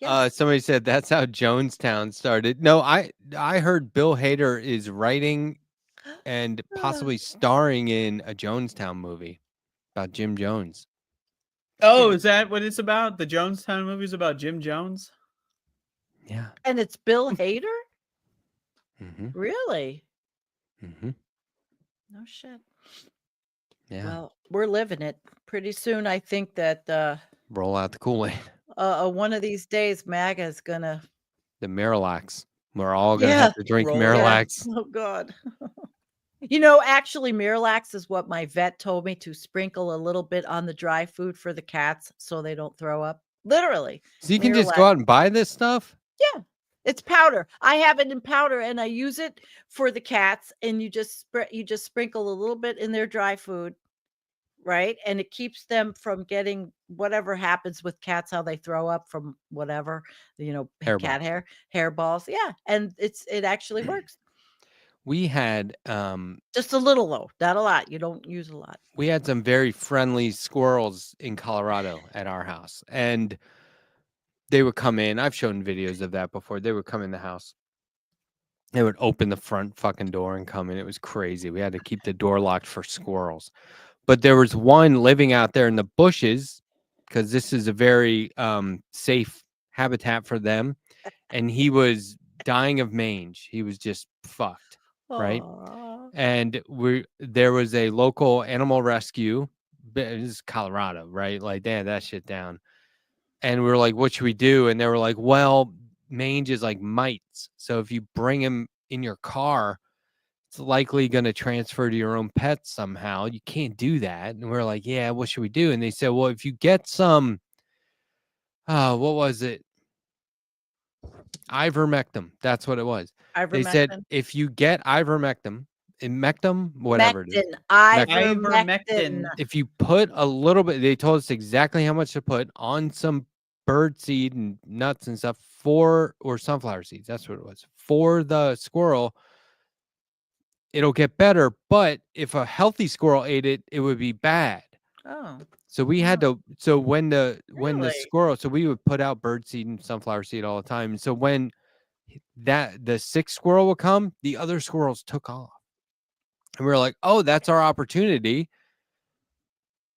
Yes. Somebody said that's how Jonestown started. No, I heard Bill Hader is writing and possibly starring in a Jonestown movie about Jim Jones. Oh, is that what it's about? The Jonestown movie's about Jim Jones? Yeah. And it's Bill Hader? Mm-hmm. Really? Mm-hmm. No shit. Yeah. Well, we're living it. Pretty soon, I think that Roll out the Kool-Aid. one of these days, MAGA is gonna. The Miralax. We're all gonna Yeah. have to drink Roll it. Miralax. Oh God. You know, actually, Miralax is what my vet told me to sprinkle a little bit on the dry food for the cats so they don't throw up. Literally. So you can just go Miralax. out and buy this stuff? Yeah. It's powder. I have it in powder and I use it for the cats, and you just sprinkle a little bit in their dry food, right? And it keeps them from getting whatever happens with cats, how they throw up from whatever, cat hairballs. Yeah. And it actually works. We had Just a little though, not a lot. You don't use a lot. we had some very friendly squirrels in Colorado at our house, and they would come in. I've shown videos of that before. They would come in the house. They would open the front fucking door and come in. It was crazy. We had to keep the door locked for squirrels. But there was one living out there in the bushes because this is a very safe habitat for them. And he was dying of mange. He was just fucked. Right. Aw. And there was a local animal rescue. This is Colorado, right? Like they had that shit down. And we were like, what should we do? And they were like, well, mange is like mites. So if you bring him in your car, it's likely going to transfer to your own pet somehow. You can't do that. And we're like, yeah, what should we do? And they said, well, if you get some, what was it? Ivermectin. That's what it was. They said, Ivermectin. if you get ivermectin, whatever it is. Ivermectin. If you put a little bit, they told us exactly how much to put on some bird seed and nuts and stuff or sunflower seeds. That's what it was for the squirrel. It'll get better, but if a healthy squirrel ate it, it would be bad. Oh. So we had to. So when the Really? squirrel, so we would put out bird seed and sunflower seed all the time. And so when the sick squirrel would come, the other squirrels took off, and we were like, "Oh, that's our opportunity.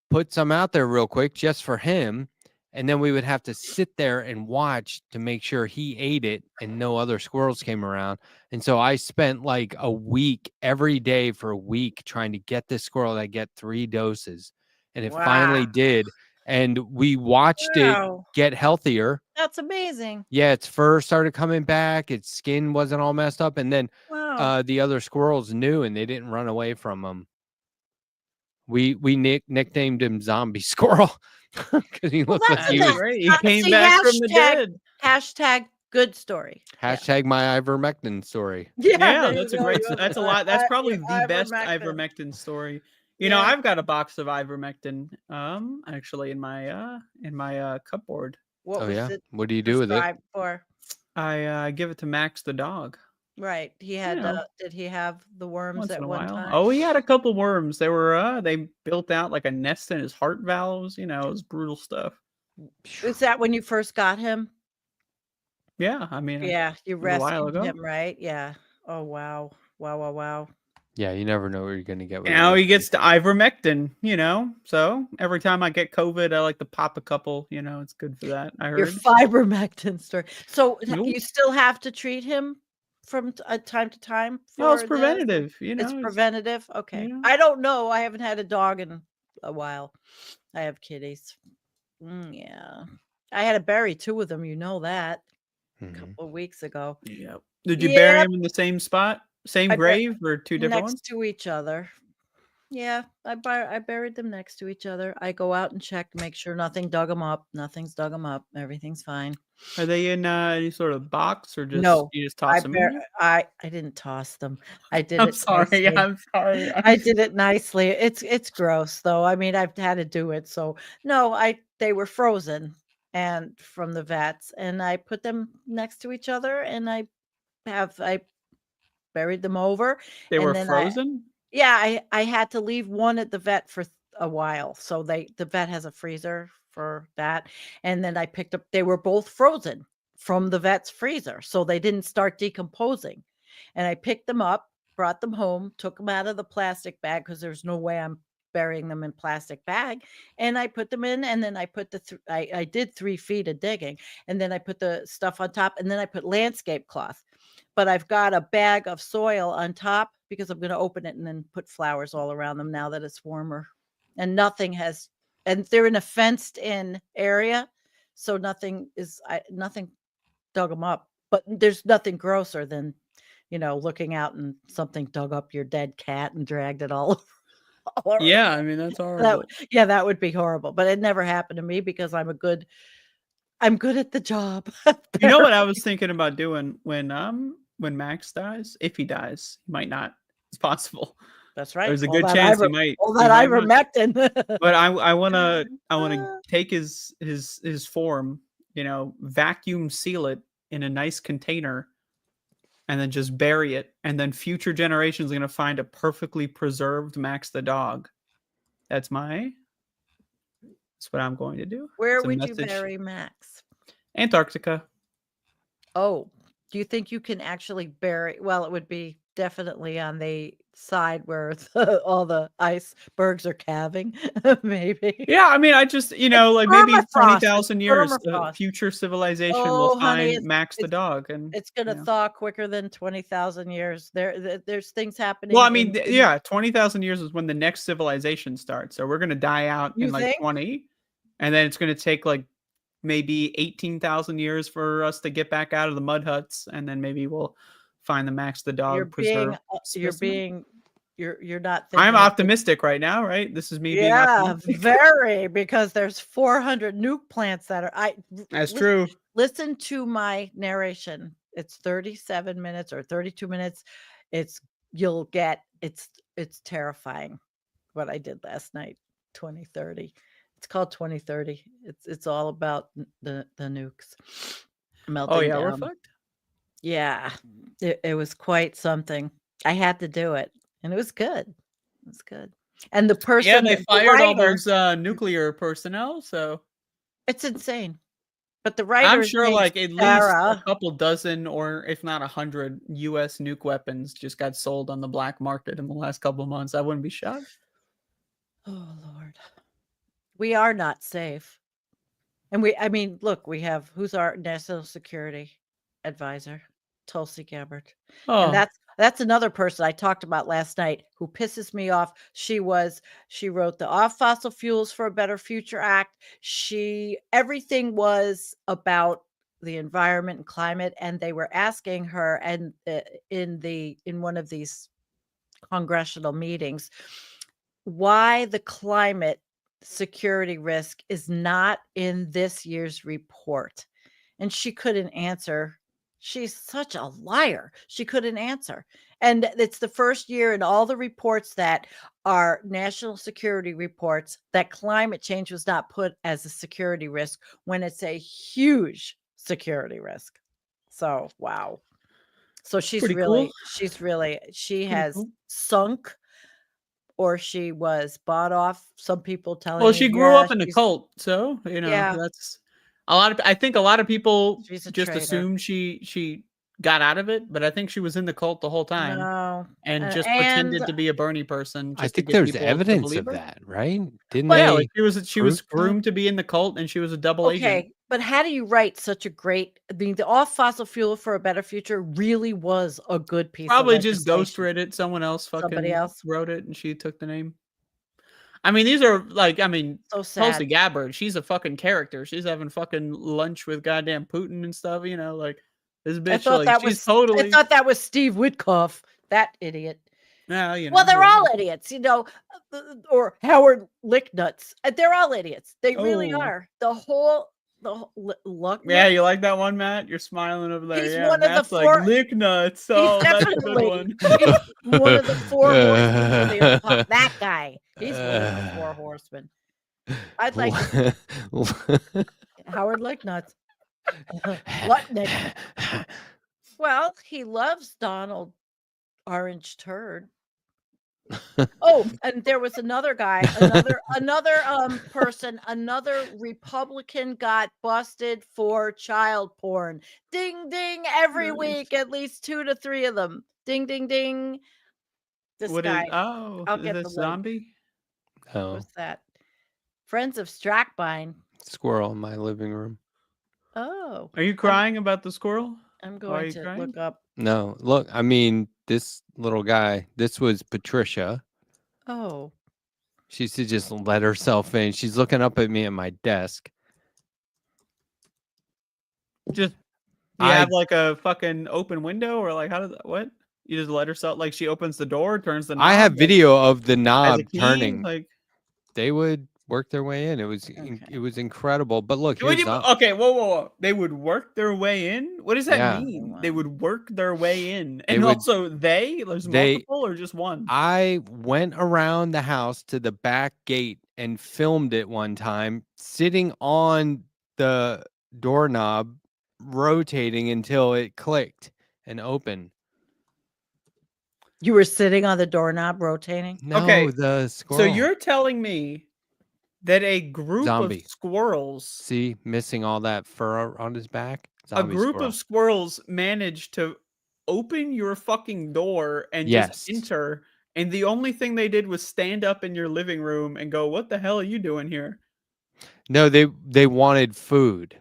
Put some out there real quick just for him." And then we would have to sit there and watch to make sure he ate it and no other squirrels came around. And so I spent like a week every day for a week trying to get this squirrel to get 3 doses. And it finally did. And we watched it get healthier. That's amazing. Yeah, its fur started coming back. Its skin wasn't all messed up. And then the other squirrels knew and they didn't run away from him. We nicknamed him Zombie Squirrel. Because he looked like he was great. He came back from the dead. Hashtag good story. Hashtag my ivermectin story. Yeah, that's a great. That's a lot. That's probably the best ivermectin story. You know, I've got a box of ivermectin. Actually, in my cupboard. What was it? What do you do with it? For? I give it to Max the dog. Right. He had. Did he have the worms at one time? Oh, he had a couple worms. They were. They built out like a nest in his heart valves. You know, it was brutal stuff. Was that when you first got him? Yeah, I mean. Yeah, you rescued him, right? Yeah. Oh wow, wow. Yeah, you never know what you're gonna get. Now he gets the ivermectin. You know, so every time I get COVID, I like to pop a couple. You know, it's good for that. I heard your ivermectin story. So you still have to treat him from time to time? No, it's preventative. You know, it's preventative. Okay. You know? I don't know. I haven't had a dog in a while. I have kitties. Yeah. I had to bury 2 of them. You know that. A couple of weeks ago. Yeah. Did you bury them in the same spot? Same grave or 2 different ones? Next to each other. Yeah, I buried them next to each other. I go out and check to make sure nothing dug them up. Nothing's dug them up. Everything's fine. Are they in any sort of box or just you just toss them? I didn't toss them. I did. I'm sorry. I'm sorry. I did it nicely. It's gross though. I mean, I've had to do it. So no, they were frozen and from the vets, and I put them next to each other, and I buried them over. They were frozen? I had to leave one at the vet for a while. So the vet has a freezer for that. And then I picked up, they were both frozen from the vet's freezer. So they didn't start decomposing. And I picked them up, brought them home, took them out of the plastic bag because there's no way I'm burying them in plastic bag. And I put them in, and then I put I did 3 feet of digging, and then I put the stuff on top, and then I put landscape cloth. But I've got a bag of soil on top because I'm going to open it and then put flowers all around them now that it's warmer. And and they're in a fenced in area. So nothing dug them up, but there's nothing grosser than, looking out and something dug up your dead cat and dragged it all over. Yeah. I mean, that's horrible. That would be horrible, but it never happened to me because I'm good at the job. You know what I was thinking about doing when Max dies? If he dies, he might not. It's possible. That's right. There's a good chance he might. All that ivermectin. But I want to take his form, vacuum seal it in a nice container, and then just bury it. And then future generations are going to find a perfectly preserved Max the dog. That's what I'm going to do. Where would you bury Max? Antarctica. Oh, do you think you can actually bury? Well, it would be definitely on the side where all the icebergs are calving, maybe. Yeah, I mean, I just, maybe 20,000 years, future civilization will find Max the dog, and it's going to thaw quicker than 20,000 years. There's things happening. Well, I mean, 20,000 years is when the next civilization starts. So we're going to die out in like 20, and then it's going to take like maybe 18,000 years for us to get back out of the mud huts, and then maybe we'll find the Max the dog preserve. You're not I'm thinking optimistic right now, right? This is me being optimistic. very, because there's 400 nuke plants that are That's true. Listen to my narration. It's 37 minutes or 32 minutes. It's terrifying what I did last night. 2030. It's called 2030. It's all about the nukes melting Oh yeah, down. we're fucked. Yeah, it was quite something. I had to do it, and it was good. It was good. And the person, Yeah, they fired all writer, those nuclear personnel, so it's insane. But the writer, I'm is sure named like at least Sarah. a couple dozen, or if not 100 US nuke weapons just got sold on the black market in the last couple of months. I wouldn't be shocked. Oh Lord. We are not safe. And look, we have, who's our national security advisor? Tulsi Gabbard. And Oh, that's another person I talked about last night who pisses me off. She wrote the Off Fossil Fuels for a Better Future Act. Everything was about the environment and climate, and they were asking her, and in one of these congressional meetings, why the climate security risk is not in this year's report. And she couldn't answer. She's such a liar. She couldn't answer. And it's the first year in all the reports that are national security reports that climate change was not put as a security risk when it's a huge security risk. So, wow. So she has sunk, or she was bought off. Some people telling well, me, she grew up in a cult, so that's I think a lot of people just traitor. assumed she got out of it, but I think she was in the cult the whole time. No, and just pretended to be a Bernie person. I think there's evidence of that, right? Didn't yeah, they? like she was groomed to be in the cult, and she was a double agent. Okay, but how do you write such a great? The Off Fossil Fuel for a Better Future really was a good piece. Probably of just ghostwrote it. Somebody else wrote it, and she took the name. I mean, these are like, so sad. Tulsi Gabbard, she's a fucking character. She's having fucking lunch with goddamn Putin and stuff. Like this bitch. She's totally. I thought that was Steve Witkoff, that idiot. Yeah, well, they're all idiots, or Howard Licknuts. They're all idiots. They really are. The whole luck. Yeah, you like that one, Matt? You're smiling over there. He's yeah, one Matt's of the four. Like Licknuts. Oh, that's a good one. He's one of the four horsemen. That guy. He's one of the four horsemen. I'd like to Howard Licknuts. Lutnick. Well, he loves Donald Orange Turd. Oh, and there was another guy, another person, another Republican got busted for child porn. Ding ding every week, at least 2 to 3 of them. Ding ding ding. This guy. I'll get the zombie. Oh, what's that? Friends of Strackbein. Squirrel in my living room. Oh, are you crying about the squirrel? I'm going to look up. No, look, this little guy, this was Patricia. Oh. She used to just let herself in. She's looking up at me at my desk. Just, you have like a fucking open window, or like, how does that, what? You just let herself, like she opens the door, turns the knob. I have video of the knob turning. Like they would work their way in. It was incredible. But look, okay, whoa. They would work their way in? What does that mean? Wow. They would work their way in. And there's multiple or just one? I went around the house to the back gate and filmed it one time, sitting on the doorknob, rotating until it clicked and opened. You were sitting on the doorknob rotating? No, okay, the squirrel. So you're telling me that a group of squirrels, missing all that fur on his back. A group of squirrels managed to open your fucking door and just enter, and the only thing they did was stand up in your living room and go, "What the hell are you doing here?" No, they wanted food.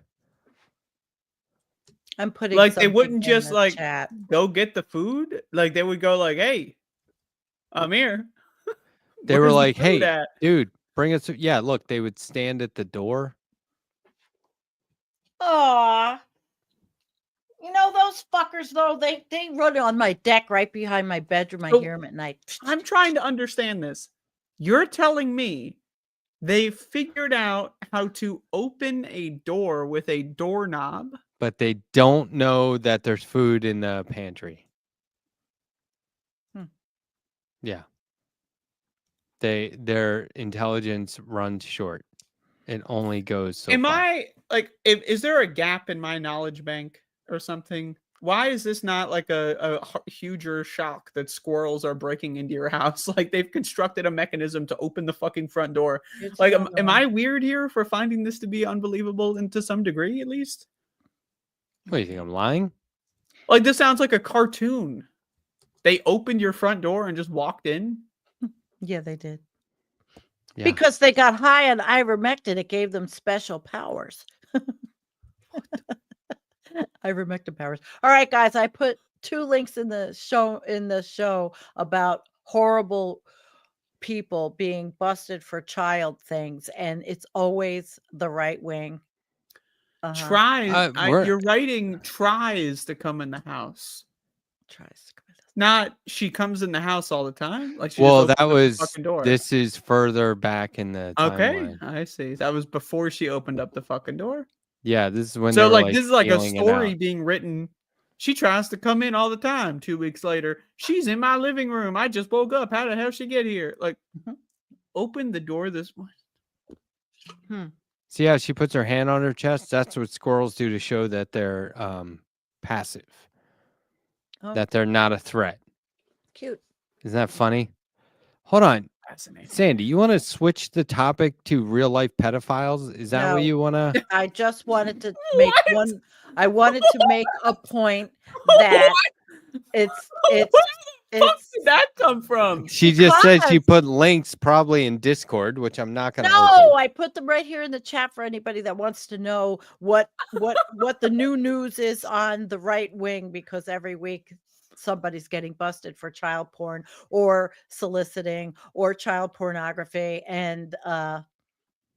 I'm putting like they wouldn't just like chat. Go get the food. Like they would go like, "Hey, I'm here." They were like, "Hey, dude, bring us." Yeah, look, they would stand at the door. Aw. You know those fuckers though, they run on my deck right behind my bedroom. I hear them at night. I'm trying to understand this. You're telling me they figured out how to open a door with a doorknob, but they don't know that there's food in the pantry. Yeah. Their intelligence runs short. It only goes so far. I like? Is there a gap in my knowledge bank or something? Why is this not like a huger shock that squirrels are breaking into your house? Like they've constructed a mechanism to open the fucking front door. Like, am I weird here for finding this to be unbelievable and to some degree at least? What do you think? I'm lying? Like this sounds like a cartoon. They opened your front door and just walked in. Yeah, they did. Yeah. Because they got high on ivermectin, it gave them special powers. Ivermectin powers. All right, guys, I put 2 links in the show about horrible people being busted for child things, and it's always the right wing. You're writing tries to come in the house. Tries to come in. Not she comes in the house all the time. Like she that was the fucking door. This is further back in the timeline. I see. That was before she opened up the fucking door. Yeah, this is when. So like this is like a story being written. She tries to come in all the time. 2 weeks later, she's in my living room. I just woke up. How the hell she get here? Like, open the door this way. See how she puts her hand on her chest? That's what squirrels do to show that they're passive. That they're not a threat. Cute. Isn't that funny? Hold on. Fascinating. Sandy, you want to switch the topic to real life pedophiles? Is that what you want to? I just wanted to make one. I wanted to make a point that it's Where did that come from? She just said she put links probably in Discord, which I'm not going to. No, I put them right here in the chat for anybody that wants to know what the new news is on the right wing, because every week somebody's getting busted for child porn or soliciting or child pornography, and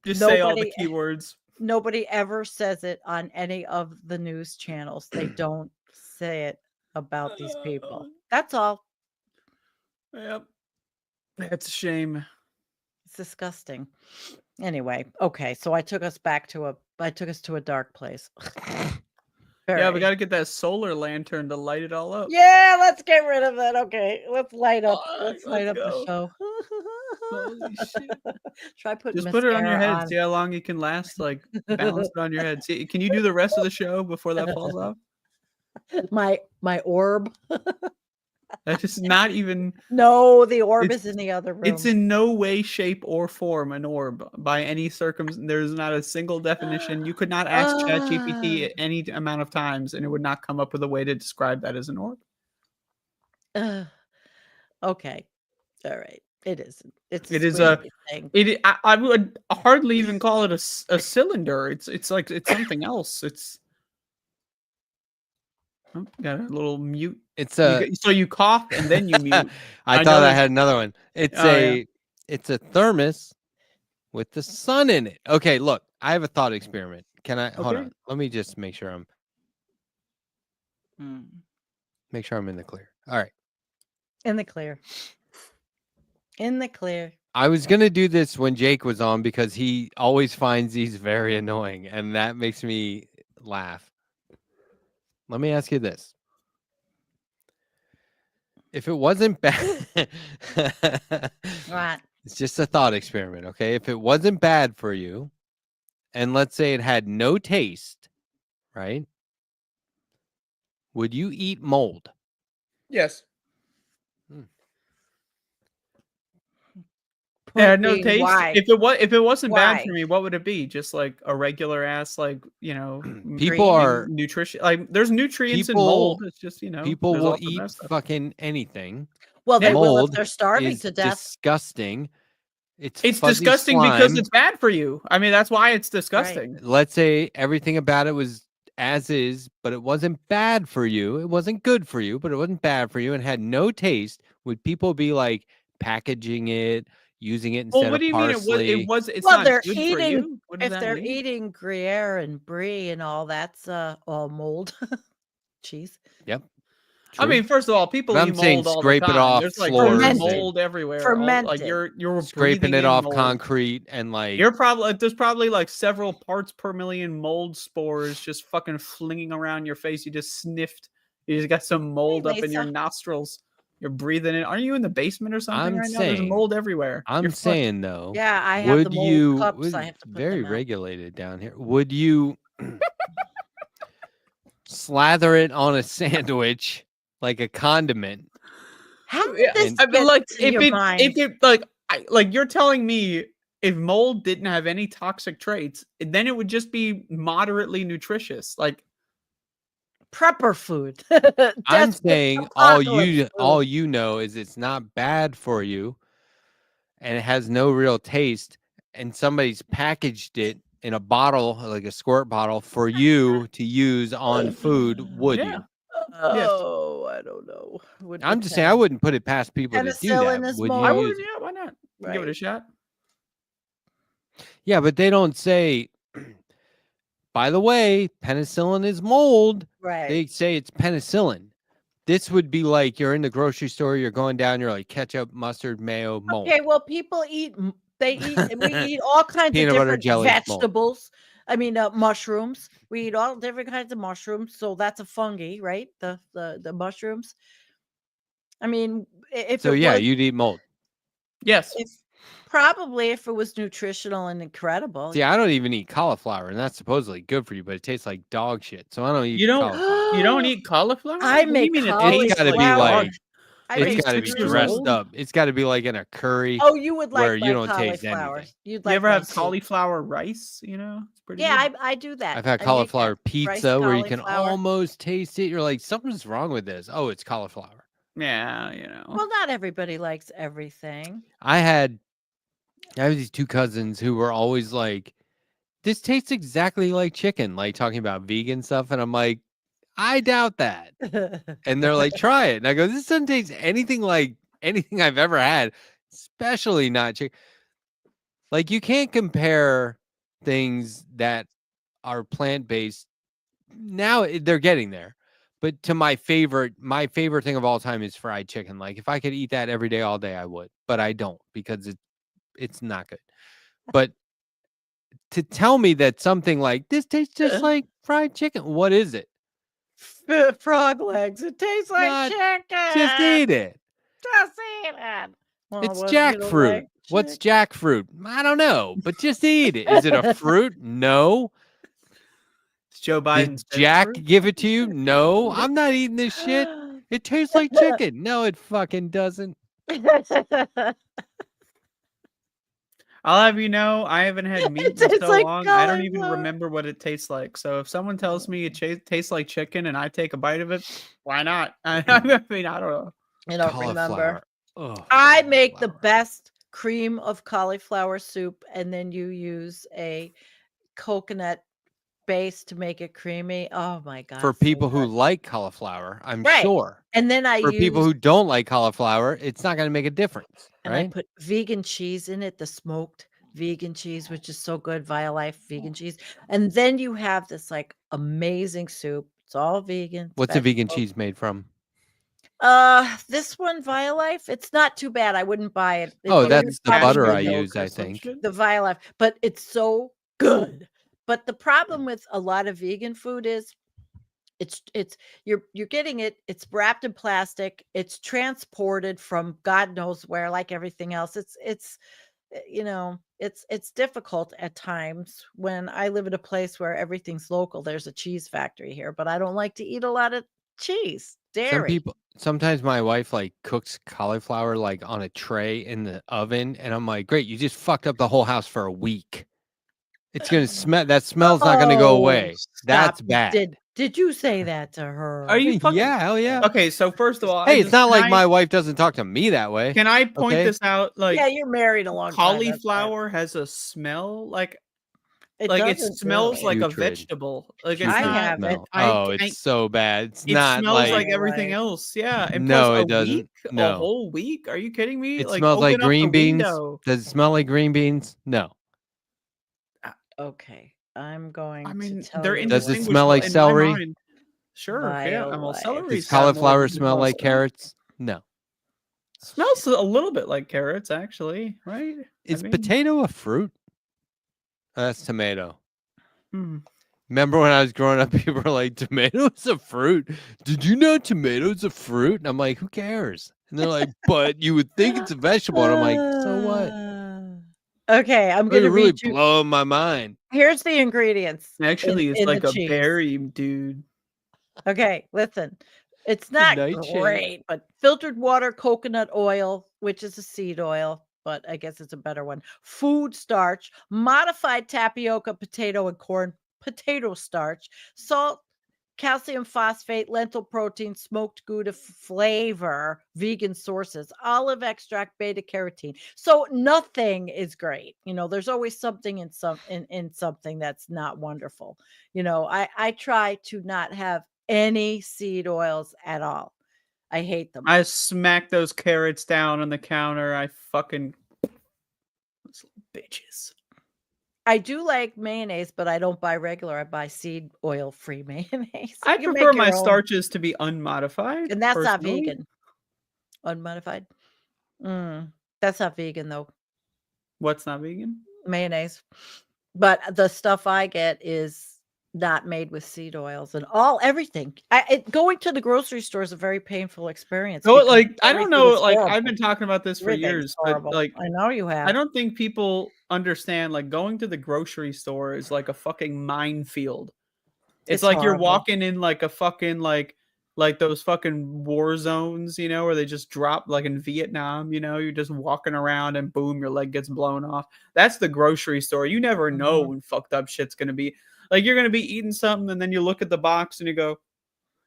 just say all the keywords. Nobody ever says it on any of the news channels. They don't say it about these people. That's all. Yep. That's a shame. It's disgusting. Anyway, okay, so I took us to a dark place. Yeah, we got to get that solar lantern to light it all up. Yeah, let's get rid of it. Okay, let's light up. Let's light up the show. Holy shit! Try putting. Just put it on your head. See how long you can last. Like balance it on your head. See, can you do the rest of the show before that falls off? My orb. That's just not even. No, the orb is in the other room. It's in no way, shape, or form an orb by any circumstance. There's not a single definition. You could not ask ChatGPT any amount of times, and it would not come up with a way to describe that as an orb. Okay, all right. It is. It is a thing. I would hardly even call it a cylinder. It's like it's something else. It's. Oh, got a little mute. It's so you cough and then you mute. I thought I had another one. It's a thermos with the sun in it. Okay, look, I have a thought experiment. Can I hold on? Let me just make sure I'm in the clear. All right. In the clear. In the clear. I was gonna do this when Jake was on because he always finds these very annoying, and that makes me laugh. Let me ask you this. If it wasn't bad, right. It's just a thought experiment, okay? If it wasn't bad for you, and let's say it had no taste, right? Would you eat mold? Yes. Yeah, no taste. Why? If it wasn't bad for me, what would it be? Just like a regular ass, like people are nutrition. Like there's nutrients in mold. It's just people will eat fucking anything. Well, they will if they're starving to death. Disgusting. It's disgusting slime. Because it's bad for you. I mean, that's why it's disgusting. Right. Let's say everything about it was as is, but it wasn't bad for you. It wasn't good for you, but it wasn't bad for you, and had no taste. Would people be like packaging it? using it instead what of do you mean parsley. it's Well, not they're good for eating you? What does if that they're mean? eating Gruyere and Brie and all that's all mold cheese. Yep. I mean, True. first of all, people But eat I'm saying mold all the scrape it time. off There's like floors mold everywhere. Like Fermented. you're scraping breathing it in off mold. concrete and like You're probably there's probably like several parts per million mold spores just fucking flinging around your face. You just sniffed. You just got some mold up in your Lisa. nostrils. You're breathing in. Aren't you in the basement or something I'm right now? There's saying- mold everywhere. I'm You're fucked. saying though. Yeah, I have the Would mold you cups. I have to put very them out. regulated down here? Would you slather it on a sandwich like a condiment? How did Yeah, this I mean, get like to your mind? if it like you're telling me if mold didn't have any toxic traits, then it would just be moderately nutritious. Like Prepper food. I'm Desperate saying apocalypse all food. you know is it's not bad for you and it has no real taste and somebody's packaged it in a bottle like a squirt bottle for you to use on food, would yeah. you? Oh, I don't know. Would I'm just saying I depend. wouldn't put it past people to do Penicillin that. is Would mold. you I use would, it? yeah, why not? Give it a Right. shot. Yeah, but they don't say by the way, penicillin is mold. Right. They say it's penicillin. This would be like you're in the grocery store, you're going down, you're like ketchup, mustard, mayo, mold. Okay, well, people eat. We eat all kinds Peanut of butter, different jelly, mold. vegetables. I mean, mushrooms. We eat all different kinds of mushrooms. So that's a fungi, right? The mushrooms. I mean, if So it yeah, was, you'd eat mold. Yes. probably if it was nutritional and incredible. See, I don't even eat cauliflower, and that's supposedly good for you, but it tastes like dog shit. So I don't eat You don't cauliflower. you don't eat cauliflower? I What do you make mean it cauliflower. tastes It's gotta be dog like- I Are It's you got to be 6 years dressed old? up. It's got to be like in a curry. Oh, you would like where my you don't taste cauliflower. anything. You'd You like ever my have soup. cauliflower rice? You know, it's pretty Yeah, good. I do that. I've had I make cauliflower that pizza rice where you can cauliflower. almost taste it. You're like, something's wrong with this. Oh, it's cauliflower. Yeah, you know. Well, not everybody likes everything. I have these two cousins who were always like, this tastes exactly like chicken, like talking about vegan stuff. And I'm like, I doubt that. And they're like, try it. And I go, this doesn't taste anything like anything I've ever had, especially not chicken. Like, you can't compare things that are plant-based. Now they're getting there. But to my favorite thing of all time is fried chicken. Like, if I could eat that every day, all day, I would. But I don't because it's not good. But to tell me that something like this tastes just like fried chicken, what is it? Frog legs. It tastes like Not- chicken. Just eat it. Just eat it. Well, It's what, you don't jackfruit. like What's chicken? jackfruit? I don't know, but just eat it. Is it a fruit? No. It's Joe Did Biden's Jack fruit? give it to you? No. I'm not eating this shit. It tastes like chicken. No, it fucking doesn't. I'll have you know, I haven't had meat in tastes so like long. I don't even cauliflower. remember what it tastes like. So if someone tells me it tastes like chicken and I take a bite of it, why not? I mean, I don't know. I don't remember. Ugh, I make the cauliflower. best cream of cauliflower soup, and then you use a coconut base to make it creamy. Oh my god! For so people who good. like cauliflower, I'm Right. sure. And then I For use people who don't like cauliflower, it's not going to make a difference, and I right? put vegan cheese in it, the smoked vegan cheese, which is so good, Violife vegan cheese. And then you have this like amazing soup. It's all vegan. it's What's the vegan vegetable. cheese made from? This one, Violife, it's not too bad. I wouldn't buy it. Oh, It's that's the probably butter good I milk use, or I some think. shit? the Violife, but it's so good. But the problem with a lot of vegan food is it's you're getting it, it's wrapped in plastic, it's transported from God knows where, like everything else. It's it's difficult at times. When I live in a place where everything's local, there's a cheese factory here, but I don't like to eat a lot of cheese, dairy. Sometimes my wife like cooks cauliflower like on a tray in the oven, and I'm like, great, you just fucked up the whole house for a week. It's gonna smell. That smell's not gonna go away. That's Stop. bad. Did you say that to her? Are you fucking Yeah, hell yeah. Okay, so first of all, Hey, it's not like my wife doesn't talk to me that way. Can I point Okay. this out? Like Yeah, you're married a long time. that's fine. cauliflower has a smell. Like It smells like a Putrid. vegetable. Like it's Putrid I not. have it. smell. It's so bad. It's It not smells like like everything else. Yeah. And No, plus it a doesn't. week, a No. whole week. Are you kidding me? It Like smells like open up the green beans. window. Does it smell like green beans? No. Okay, I'm going I mean, to tell they're you. Does it smell indistinguishable like in my celery? mind. Sure. Yeah. Well, Violife. celery Does cauliflower smell like carrots? No. Smells a little bit like carrots, actually, right? Is potato a fruit? That's tomato. Hmm. Remember when I was growing up, people were like, tomato's a fruit? Did you know tomato's a fruit? And I'm like, who cares? And they're like, but you would think it's a vegetable. And I'm like, so what? Okay, I'm Like, going to you're really read you. blowing my mind. Here's the ingredients. Actually, it's in like the a cheese. berry, dude. Okay, listen. It's not great, but filtered water, coconut oil, which is a seed oil, but I guess it's a better one. Food starch, modified tapioca, potato and corn, potato starch, salt, calcium phosphate, lentil protein, smoked Gouda flavor, vegan sources, olive extract, beta carotene. So nothing is great. There's always something in something that's not wonderful. I try to not have any seed oils at all. I hate them. I smack those carrots down on the counter. I fucking those little bitches. I do like mayonnaise, but I don't buy regular. I buy seed oil free mayonnaise. I You can prefer make my your own. starches to be unmodified. And that's not personally. vegan. Unmodified. That's not vegan though. What's not vegan? Mayonnaise. But the stuff I get is not made with seed oils and everything. Going to the grocery store is a very painful experience. No, because like I don't everything know. is Like I've horrible. been talking about this for Everything's years, but horrible. like I know you have. I don't think people understand. Like going to the grocery store is like a fucking minefield. It's like you're horrible. walking in like a fucking like those fucking war zones, where they just drop like in Vietnam, you're just walking around and boom, your leg gets blown off. That's the grocery store. You never know when fucked up shit's gonna be. Like you're gonna be eating something and then you look at the box and you go,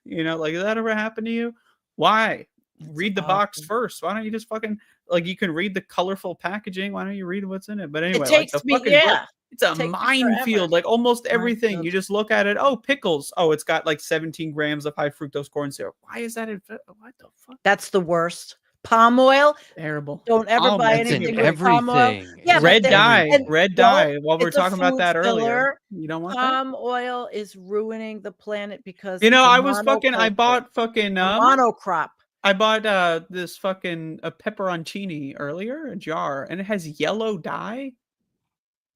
like, did that ever happen to you? Why? Read the box first. Why don't you just fucking you can read the colorful packaging? Why don't you read what's in it? But anyway, It takes me, yeah. It's a minefield, like almost everything. Minefield. You just look at it. Oh, pickles. Oh, it's got like 17 grams of high fructose corn syrup. Why is that? What the fuck? That's the worst. Palm oil. Terrible. Don't ever buy That's anything in with palm oil. everything. Yeah, It's red in dye. everything. Red dye. While we were it's a talking about food that earlier. filler. You don't want that? Palm oil is ruining the planet because I was fucking. I bought fucking monocrop. I bought this fucking a pepperoncini earlier, a jar, and it has yellow dye.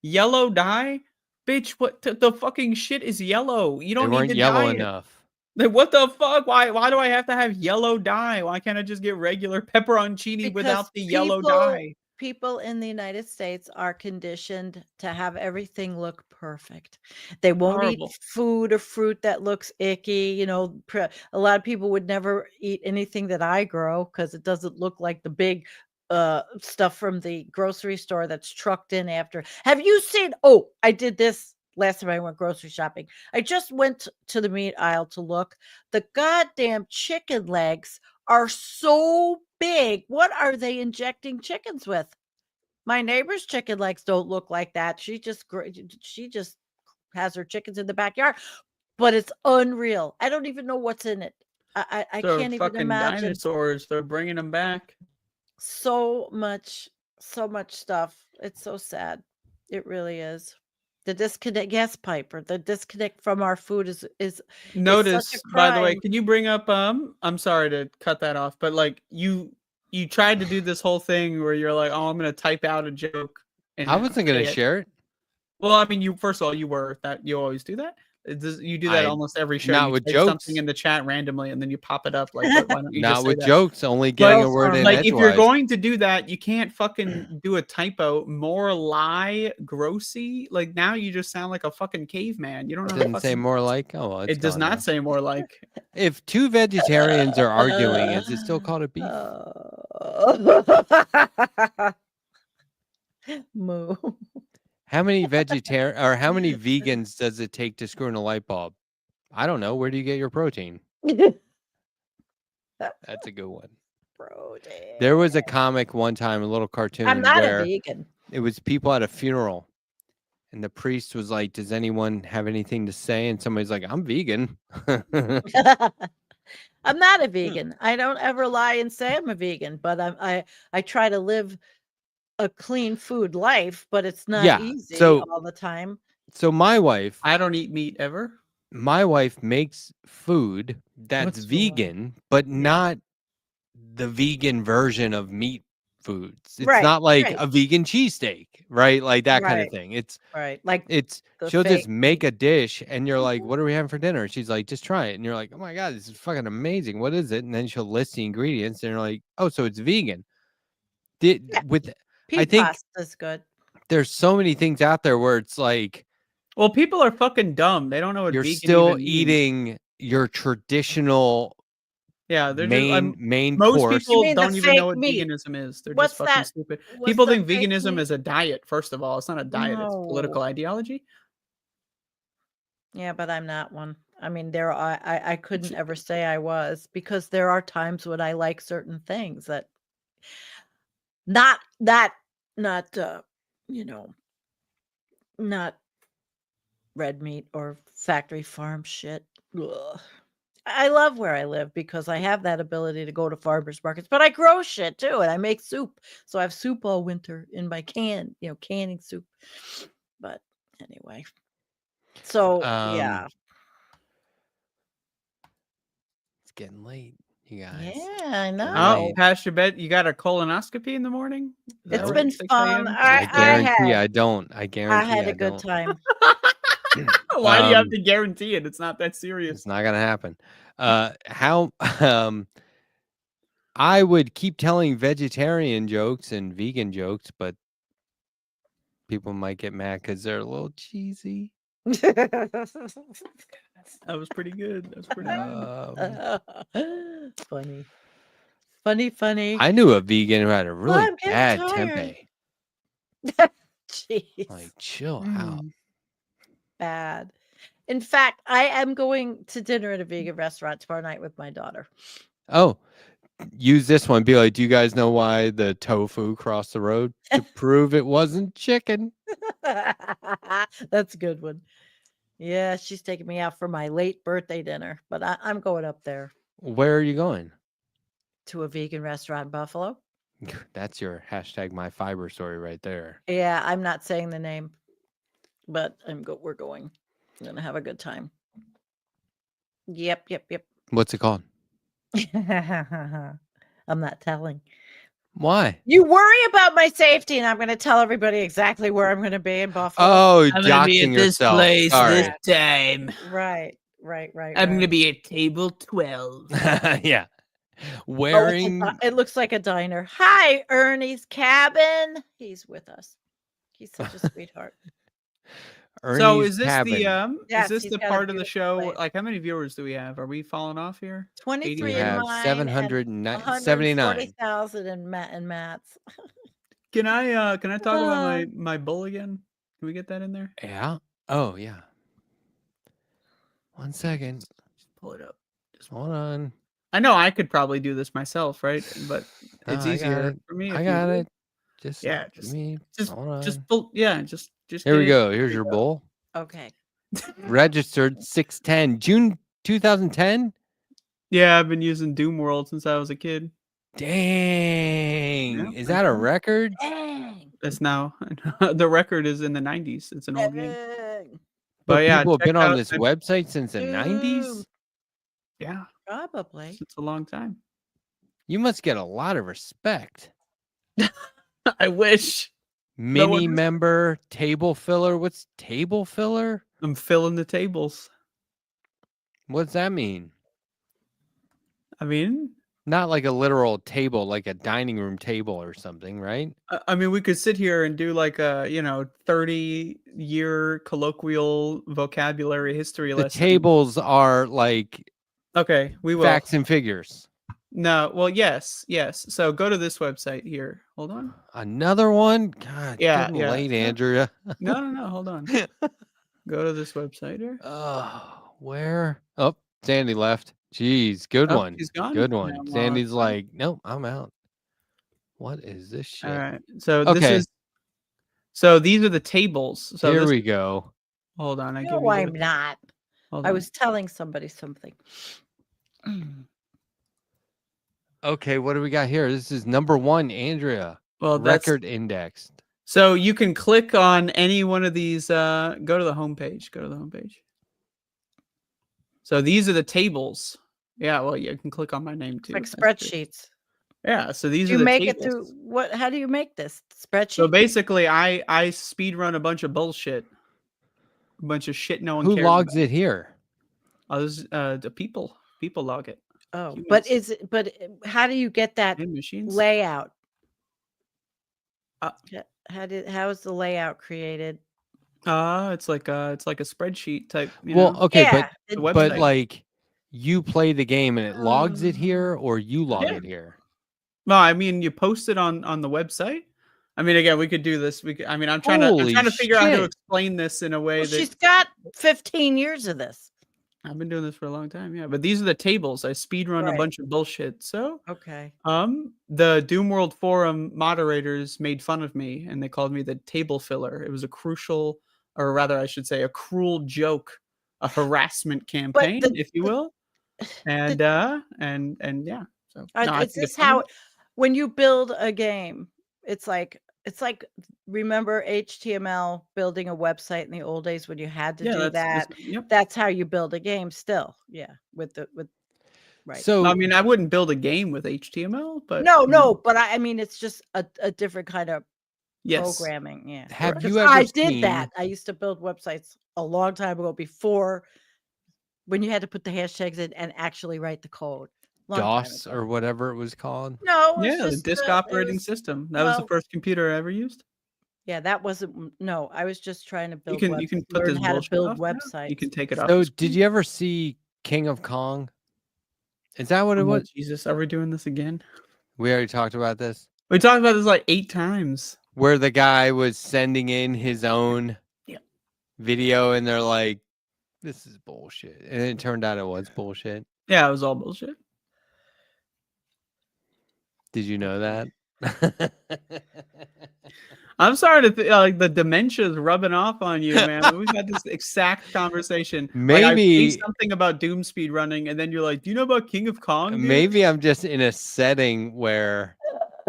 Yellow dye, bitch! What the fucking shit is yellow? You don't need to yellow dye enough. Like, what the fuck? Why do I have to have yellow dye? Why can't I just get regular pepperoncini without the yellow dye? People in the United States are conditioned to have everything look perfect. They won't eat food or fruit that looks icky. A lot of people would never eat anything that I grow because it doesn't look like the big stuff from the grocery store that's trucked in after. Have you seen? Oh, I did this last time I went grocery shopping. I just went to the meat aisle to look. The goddamn chicken legs are so big. What are they injecting chickens with? My neighbor's chicken legs don't look like that. She just has her chickens in the backyard, but it's unreal. I don't even know what's in it. I can't even imagine. Dinosaurs. They're bringing them back. So much stuff. It's so sad. It really is. The disconnect, yes, Piper. The disconnect from our food is Notice, by the way, can you bring up I'm sorry to cut that off, but like you tried to do this whole thing where you're like, oh, I'm gonna type out a joke. And I wasn't gonna share it. Well, I mean, first of all, you always do that. You do that almost every show. Not you with type jokes. Something in the chat randomly, and then you pop it up. Like, why don't you not just with say jokes? Only getting a word in. Like, if you're going to do that, you can't fucking do a typo. More lie, grossy. Like now, you just sound like a fucking caveman. You don't know. It doesn't say more like. Oh, well, it does not say more like. If two vegetarians are arguing, is it still called a beef? Moo. How many vegans does it take to screw in a light bulb? I don't know. Where do you get your protein? That's a good one. Protein. There was a comic one time, a little cartoon. I'm not a vegan. It was people at a funeral, And the priest was like, "Does anyone have anything to say?" And somebody's like, "I'm vegan." I'm not a vegan. I don't ever lie and say I'm a vegan, but I try to live a clean food life, but it's not easy all the time. So my wife, I don't eat meat ever. My wife makes food that's vegan, but not the vegan version of meat foods. It's not like a vegan cheesesteak, right? Like that kind of thing. It's like she'll just make a dish and you're like, "What are we having for dinner?" She's like, "Just try it." And you're like, "Oh my God, this is fucking amazing. What is it?" And then she'll list the ingredients and you're like, "Oh, so it's vegan." I think pasta's good. There's so many things out there where it's like, well, people are fucking dumb. They don't know what you're vegan still even eating means. Your traditional they're main most course. people don't even know what veganism is. They're just fucking stupid. People think veganism is a diet. First of all, it's not a diet. It's a political ideology. Yeah, but I'm not one. I mean, I couldn't ever say I was, because there are times when I like certain things that not red meat or factory farm shit. Ugh. I love where I live because I have that ability to go to farmers markets, but I grow shit too, and I make soup. So I have soup all winter in my canning soup. But anyway, so yeah, it's getting late, you guys. Yeah, I know. Oh, past your bed. You got a colonoscopy in the morning? It's been fun. I guarantee I don't. I guarantee I had a good time. Why do you have to guarantee it? It's not that serious. It's not gonna happen. I would keep telling vegetarian jokes and vegan jokes, but people might get mad because they're a little cheesy. That was pretty good. That was pretty funny. I knew a vegan who had a really bad tempeh. Jeez. Like, chill out. Bad. In fact, I am going to dinner at a vegan restaurant tomorrow night with my daughter. Oh, use this one. Be like, do you guys know why the tofu crossed the road? To prove it wasn't chicken. That's a good one. Yeah, she's taking me out for my late birthday dinner, but I'm going up there. Where are you going? To a vegan restaurant in Buffalo. That's your hashtag my fiber story right there. Yeah, I'm not saying the name, but we're going. I'm gonna have a good time. Yep. What's it called? I'm not telling. Why? You worry about my safety, and I'm going to tell everybody exactly where I'm going to be in Buffalo. Oh, I'm going to be at this place this time. Right. I'm going to be at table 12. Yeah. Wearing. It looks like a diner. Hi, Ernie's Cabin. He's with us. He's such a sweetheart. So is this Cabin. is this the part of the show? Place. Like, how many viewers do we have? Are we falling off here? 23 in mine. 779. 40,000 in Matt's. Can I talk about my bull again? Can we get that in there? Yeah. Oh yeah. 1 second. Just pull it up. Just hold on. I know I could probably do this myself, right? But it's easier for me. I got it. Just pull. Yeah. Just. Here we go. Here's your bull. Okay. Registered 6/10, June 2010. Yeah, I've been using Doom World since I was a kid. Dang. Yeah, is that a record? Dang. It's now. The record is in the 90s. It's an old game. But yeah, people have been on this website since the 90s? Yeah. Probably. It's a long time. You must get a lot of respect. I wish. Mini member, table filler. What's table filler? I'm filling the tables. What's that mean? I mean, not like a literal table, like a dining room table or something, right? I mean, we could sit here and do like a 30-year colloquial vocabulary history lesson. The tables are like we will. Facts and figures. No, well, yes. So go to this website here. Hold on. Another one? God, yeah. Late, Andrea. No. Hold on. Go to this website here. Oh, where? Oh, Sandy left. Jeez, good one. He's gone. Good one. No, Sandy's like, nope, I'm out. What is this shit? All right. So this is. So these are the tables. So Here this, we go. hold on. No, I'm not. Hold I on. was telling somebody something. Okay, what do we got here? This is number 1, Andrea. Well, that's record indexed. so you can click on any one of these. Go to the homepage. Go to the homepage. So these are the tables. Yeah, well, you can click on my name too. Like That's good. spreadsheets. Yeah, so these Do are you the make tables. it through what? How do you make this spreadsheet? So basically, I speed run a bunch of bullshit, a bunch of shit no one Who cares logs about. it here? Oh, this is, the people log it. Oh, Humans. but how do you get that And machines. layout? Uh, How is the layout created? It's like a spreadsheet type. Well, okay, Yeah, but like you play the game and it logs it here, or you log Yeah. it here. No, I mean you post it on the website. I mean, again, we could do this. I mean, I'm trying Holy to figure out how to shit. explain this in a way Well, that she's got 15 years of this. I've been doing this for a long time. Yeah, but these are the tables. I speed run a Right. bunch of bullshit. So Okay. the Doom World Forum moderators made fun of me and they called me the table filler. It was a crucial, or rather, I should say, a cruel joke, a harassment campaign, if you will. And yeah. So Is this how when you build a game? It's like remember HTML building a website in the old days when you had to do that. Yep. That's how you build a game still. Yeah, with right. So I mean, I wouldn't build a game with HTML, but no, but I mean it's just a different kind of yes. programming. Yeah. Have you 'Cause ever I seen did that. I used to build websites a long time ago before when you had to put the hashtags in and actually write the code. Long time DOS ago. or whatever it was called? No, it was Yeah, the just disk it operating was- system. That was the well, first computer I ever used. Yeah, that wasn't no. I was just trying to build. You can put learn this how to bullshit build off now. websites. You can take it off. So the did screen. you ever see King of Kong? Is that what it Oh, was? Jesus, are we doing this again? We already talked about this. We talked about this like 8 times. Where the guy was sending in his own video and they're like, this is bullshit. And it turned out it was bullshit. Yeah, it was all bullshit. Did you know that? I'm sorry to like the dementia is rubbing off on you, man. We've had this exact conversation. Like, I Maybe say something about Doom speed running, and then you're like, "Do you know about King of Kong?" Dude? maybe I'm just in a setting where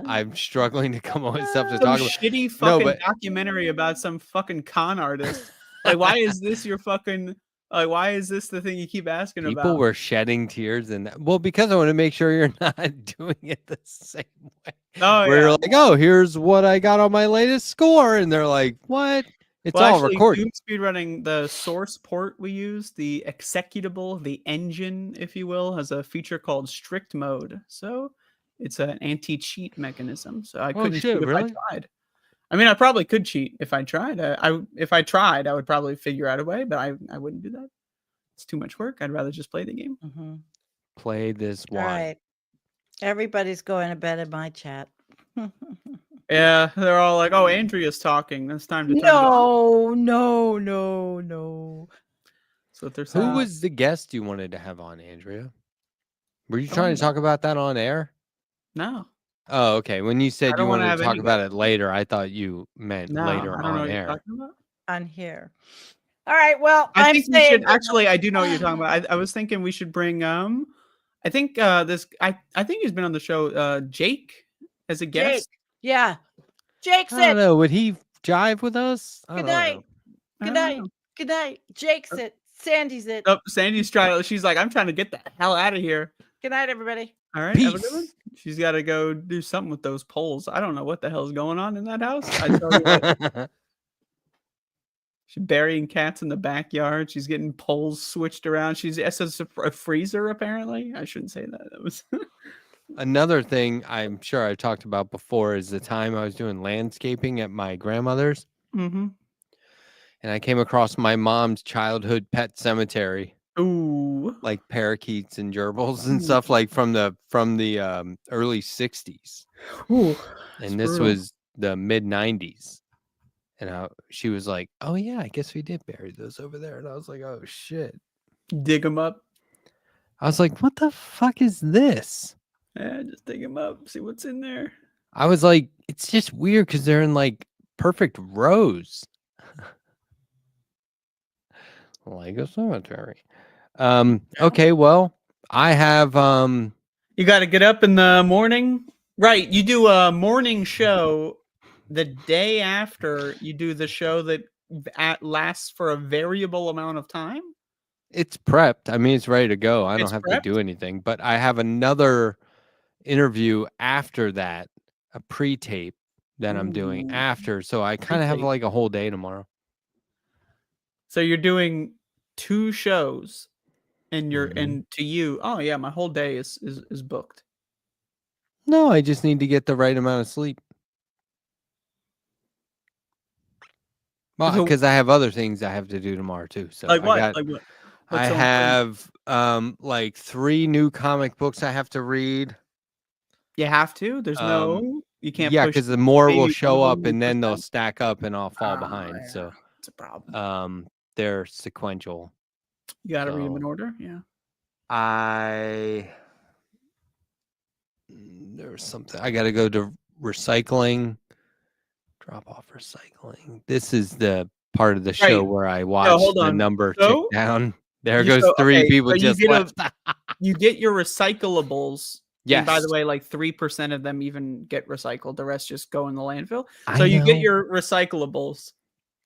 I'm struggling to come up with stuff to Some talk about. shitty fucking documentary about some fucking con artist. Like, why is this your fucking? Like, why is this the thing you keep asking about? People were shedding tears and well, because I want to make sure you're not doing it the same way. Oh, where yeah. you're like, oh, here's what I got on my latest score, and they're like, what? It's all actually, recorded. Doom speedrunning, the source port we use, the executable, the engine, if you will, has a feature called strict mode. So it's an anti-cheat mechanism. So I couldn't cheat if I tried. I mean, I probably could cheat if I tried. If I tried, I would probably figure out a way, but I wouldn't do that. It's too much work. I'd rather just play the game. Mm-hmm. Play this one. All right. Everybody's going to bed in my chat. Yeah, they're all like, "Oh, Andrea's talking. It's time to turn it No. That's what they're saying. Who was the guest you wanted to have on, Andrea? Were you trying to talk about that on air? No. Oh, okay. When you said you wanted to talk any about it later, I thought you meant later I don't know on what you're air. talking about. On here. All right. Well, I think we should actually. I do know what you're talking about. I was thinking we should bring. I think this. I think he's been on the show. Jake as a guest. Yeah. Jake said. I don't know. Would he jive with us? Good night. Good night. Good night. Jake's it. Sandy's it. Oh, Sandy's trying. She's like, I'm trying to get the hell out of here. Good night, everybody. All right. Have a good one. She's got to go do something with those poles. I don't know what the hell's going on in that house. I tell you what. She's burying cats in the backyard. She's getting poles switched around. She's a freezer, apparently. I shouldn't say that. That was Another thing I'm sure I've talked about before is the time I was doing landscaping at my grandmother's. Mm-hmm. And I came across my mom's childhood pet cemetery. Ooh. Like parakeets and gerbils and stuff like from the early 60s. Ooh. And this was the mid 90s. And she was like, oh, yeah, I guess we did bury those over there. And I was like, oh, shit. Dig them up. I was like, what the fuck is this? Yeah, just dig them up. See what's in there. I was like, it's just weird because they're in like perfect rose. Like a cemetery. Okay, well, I have You got to get up in the morning. Right, you do a morning show the day after you do the show that lasts for a variable amount of time. it's prepped. I mean, it's ready to go. I don't It's have to prepped? do anything, but I have another interview after that, a pre-tape that I'm doing Ooh, after, so I kind of have pre-tape. like a whole day tomorrow. So you're doing 2 shows, and you're Mhm. and to you, oh yeah, my whole day is booked. No, I just need to get the right amount of sleep. Well, So, because I have other things I have to do tomorrow too. So like I what? got, Like what? I What's so important? have like 3 new comic books I have to read. You have to. There's Um, no. You can't yeah, push because the more will maybe one show of up them and then they'll 1%. stack up and I'll fall Ah, behind. yeah, So it's a problem. they're sequential. You got to read them in So order. Yeah. there was something I got to go to recycling. Drop off recycling. This is the part of the show Right. where I No, watch hold the on. number tick So down. There you goes so 3 okay. people So just left. you get your recyclables, and by Yes, the way, like 3% of them even get recycled. The rest just go in the landfill. So I you get know. your recyclables.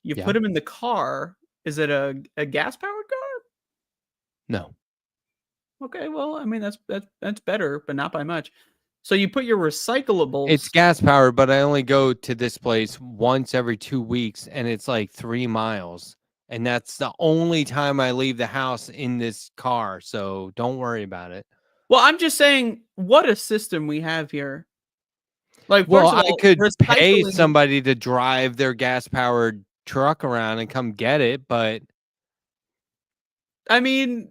You Yeah. put them in the car. Is it a gas powered car? No. Okay, well, I mean that's better, but not by much. So you put your recyclables. It's gas powered, but I only go to this place once every 2 weeks and it's like 3 miles. And that's the only time I leave the house in this car. So don't worry about it. Well, I'm just saying what a system we have here. Like, Well, first of I all, could pay recycling. somebody to drive their gas powered truck around and come get it, but I mean,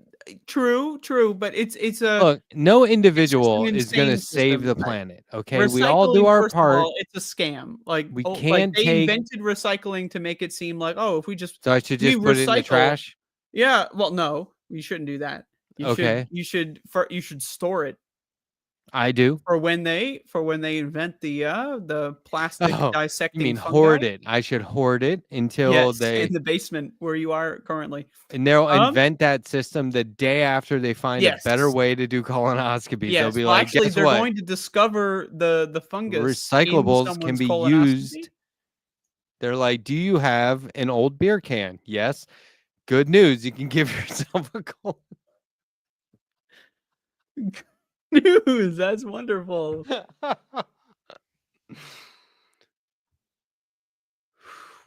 true, but it's a look, no it's just an individual is going to insane save system. the planet. Okay. We all do Recycling, our first of part. all, it's a scam. Like, We oh, like can't they take, invented recycling to make it seem like, oh, if so I should we just put it in the recycle, trash. yeah. Well, no, you shouldn't do that. Okay. You should store it I do. for when they invent the plastic Oh, you dissecting mean fungi. hoard it? I should hoard it until Yes, they, in the basement where you are currently. and they'll Um, invent that system the day after they find a better yes. way to do colonoscopies. They'll Yes. be Well, like, actually, guess they're what? going to discover the fungus in Recyclables can someone's be colonoscopy. used. They're like, do you have an old beer can? Yes. Good news. You can give yourself a colon. News. That's wonderful.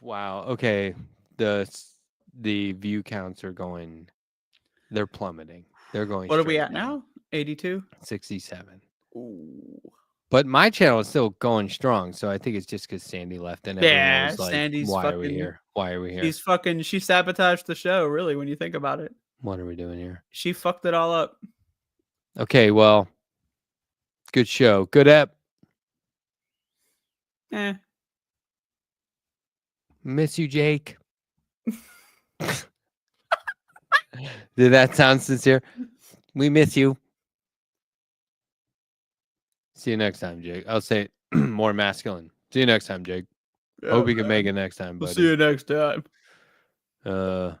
Wow. Okay. The view counts are going. They're plummeting. They're going. What are we straight at down. now? 82. 67. Ooh. But my channel is still going strong, so I think it's just because Sandy left and everyone Yeah, was like, Sandy's "Why are we fucking. here? Why are we here? She sabotaged the show. Really, when you think about it, What are we doing here?" she fucked it all up. Okay, well, good show, good ep. Miss you, Jake. Did that sound sincere? We miss you. See you next time, Jake. I'll say it more masculine. See you next time, Jake. Hope you can make it next time, We'll buddy. see you next time. I'll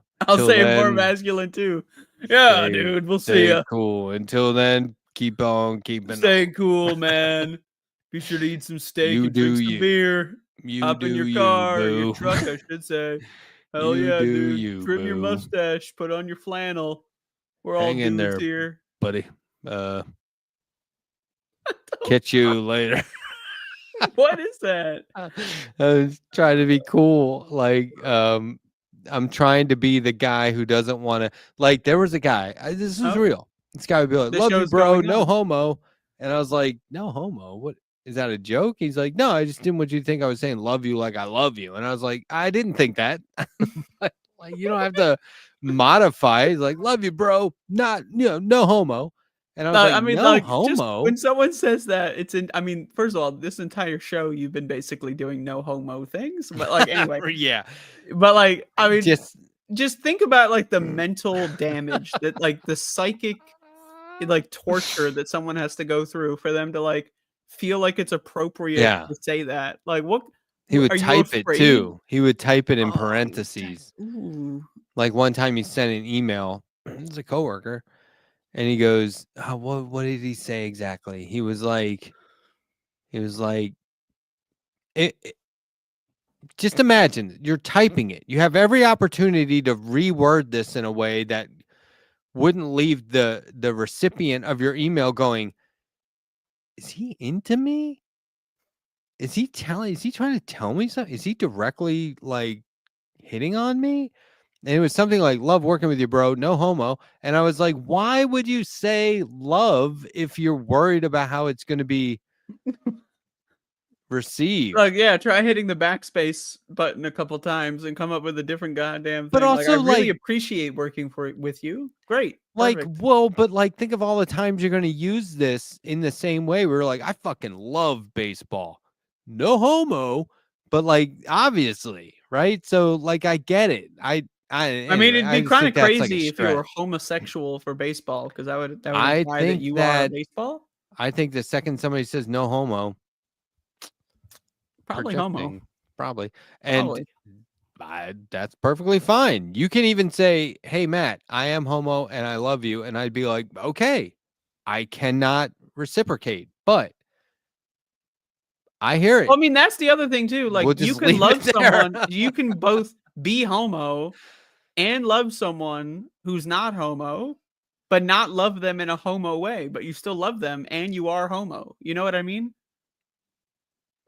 say it more masculine too. Yeah, dude. We'll see ya. Cool. Until then, keep on keeping. Stay cool, man. Be sure to eat some steak and drink some beer. Up in your car, or your truck, I should say. Hell yeah, dude. Trim your mustache. Put on your flannel. We're all dudes there, here, buddy. Catch you later. What is that? I was trying to be cool. Like, I'm trying to be the guy who doesn't want to. Like, there was a guy. This was real. This guy would be like, The "Love you, show's bro. going No on. homo." And I was like, "No homo? What is that? A joke?" He's like, "No, I just didn't want you to think I was saying love you like I love you." And I was like, "I didn't think that." But, like, you don't have to modify. He's like, "Love you, bro. Not no homo." And I was like, I mean, "No like, just homo." when someone says that, it's in. I mean, first of all, this entire show you've been basically doing no homo things, but like anyway, Yeah. But like, I mean, just think about like the mental damage that, like, the psychic, like, torture that someone has to go through for them to like feel like it's appropriate to say that. Like, He would Are you type it afraid? too. He would type it in Oh, parentheses. Ooh. Like one time he sent an email. It's a coworker, and he goes, oh, "What did he say exactly?" He was like, just imagine you're typing it. You have every opportunity to reword this in a way that wouldn't leave the recipient of your email going, is he into me? Is he trying to tell me something? Is he directly like hitting on me? And it was something like, love working with you, bro. No homo. And I was like, why would you say love if you're worried about how it's going to be received? Like, yeah, try hitting the backspace button a couple times and come up with a different goddamn thing. But Like, I also, really like, appreciate working with you. Great. like, Perfect. well, but like, think of all the times you're going to use this in the same way. We're like, I fucking love baseball. No homo, but like, obviously, right? So, like, I get it. I mean, Anyway, it'd I be just kind think of that's like a crazy if you were stretch. homosexual for baseball, because that would I imply that think you are that baseball. I think the second somebody says no homo, Probably homo. projecting, probably, and Probably. that's perfectly fine. You can even say, "Hey, Matt, I am homo and I love you," and I'd be like, "Okay, I cannot reciprocate, but I hear it." Well, I mean, that's the other thing too. Like, We'll you just can leave love it there. someone. You can both be homo and love someone who's not homo, but not love them in a homo way. But you still love them, and you are homo. You know what I mean?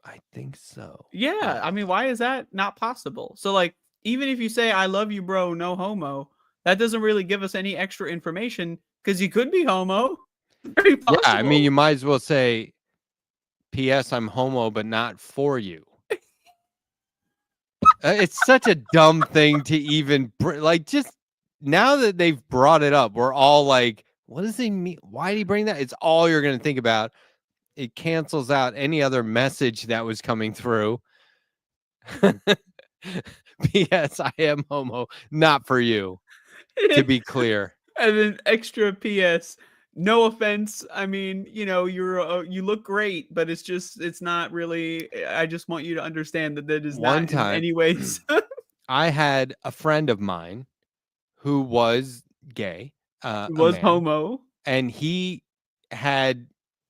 I think so. Yeah. I mean, why is that not possible? So, like, even if you say "I love you, bro," no homo, that doesn't really give us any extra information because you could be homo. Very Yeah, I mean, possible. you might as well say, "P.S. I'm homo, but not for you." It's such a dumb thing to even like. Just now that they've brought it up, we're all like, "What does he mean? Why did he bring that?" It's all you're going to think about. It cancels out any other message that was coming through. P.S. I am homo, not for you. To be clear. And then extra PS. No offense. I mean, you look great, but it's not really. I just want you to understand that that is One not in time, any ways. I had a friend of mine who was gay, It a was man, homo. and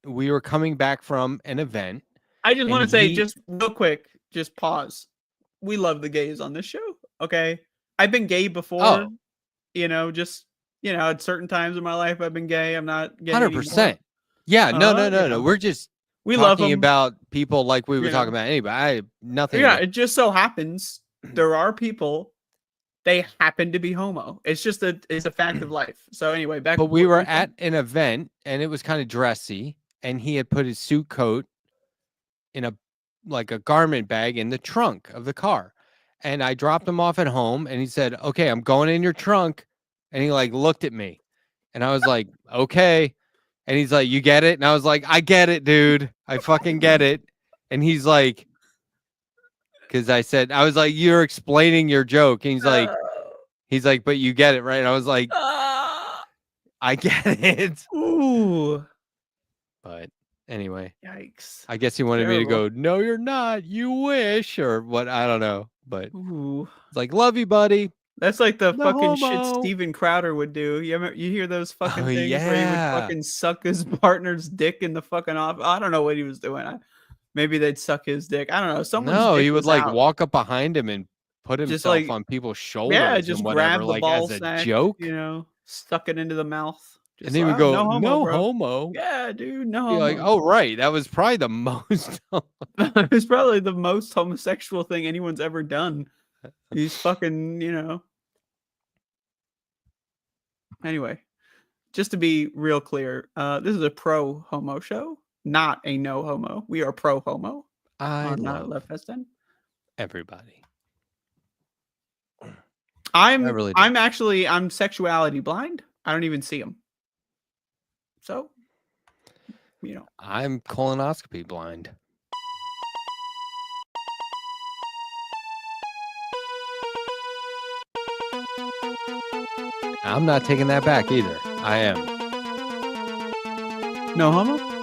we were coming back from an event, I just and want to say, just real quick, just pause. We love the gays on this show. Okay, I've been gay before. oh, Just at certain times in my life, I've been gay. I'm not gay anymore. 100%. Yeah, no. We're just We love talking them. about people like we were You know. talking about anybody. I have nothing Yeah, against. it just so happens there are people, they happen to be homo. It's a fact of life. So anyway, back But to we what were you said. at an event and it was kind of dressy, and he had put his suit coat in a garment bag in the trunk of the car. And I dropped him off at home and he said, "Okay, I'm going in your trunk." And he like looked at me and I was like, "Okay." And he's like, "You get it?" And I was like, "I get it, dude. I fucking get it." And he's like, because I was like, "You're explaining your joke." And he's like, "But you get it, right?" And I was like, "I get it." Ooh. But anyway, Yikes. I guess he wanted me to go, "No, you're not. You wish," or what? I don't know. But Ooh. it's like, "Love you, buddy." That's like the No fucking shit homo. Steven Crowder would do. You hear those fucking Oh things where he would yeah. fucking suck his partner's dick in the fucking off. I don't know what he was doing. Maybe they'd suck his dick. I don't know. Someone's No, dick he would was like out. walk up behind him and put Just himself like, on people's yeah, shoulders and just whatever, grab the like ball as a sack, joke. stuck it into the mouth. And Just they like, would oh, go, no homo, "No bro. homo." Yeah, dude, no Be like, homo. "Oh, right. That was probably the most." It's probably the most homosexual thing anyone's ever done. He's fucking, Anyway, just to be real clear, this is a pro homo show, not a no homo. We are pro homo I on love Left Festen. everybody. I'm really do. I'm sexuality blind. I don't even see them. So, I'm colonoscopy blind. I'm not taking that back either. I am. No homo?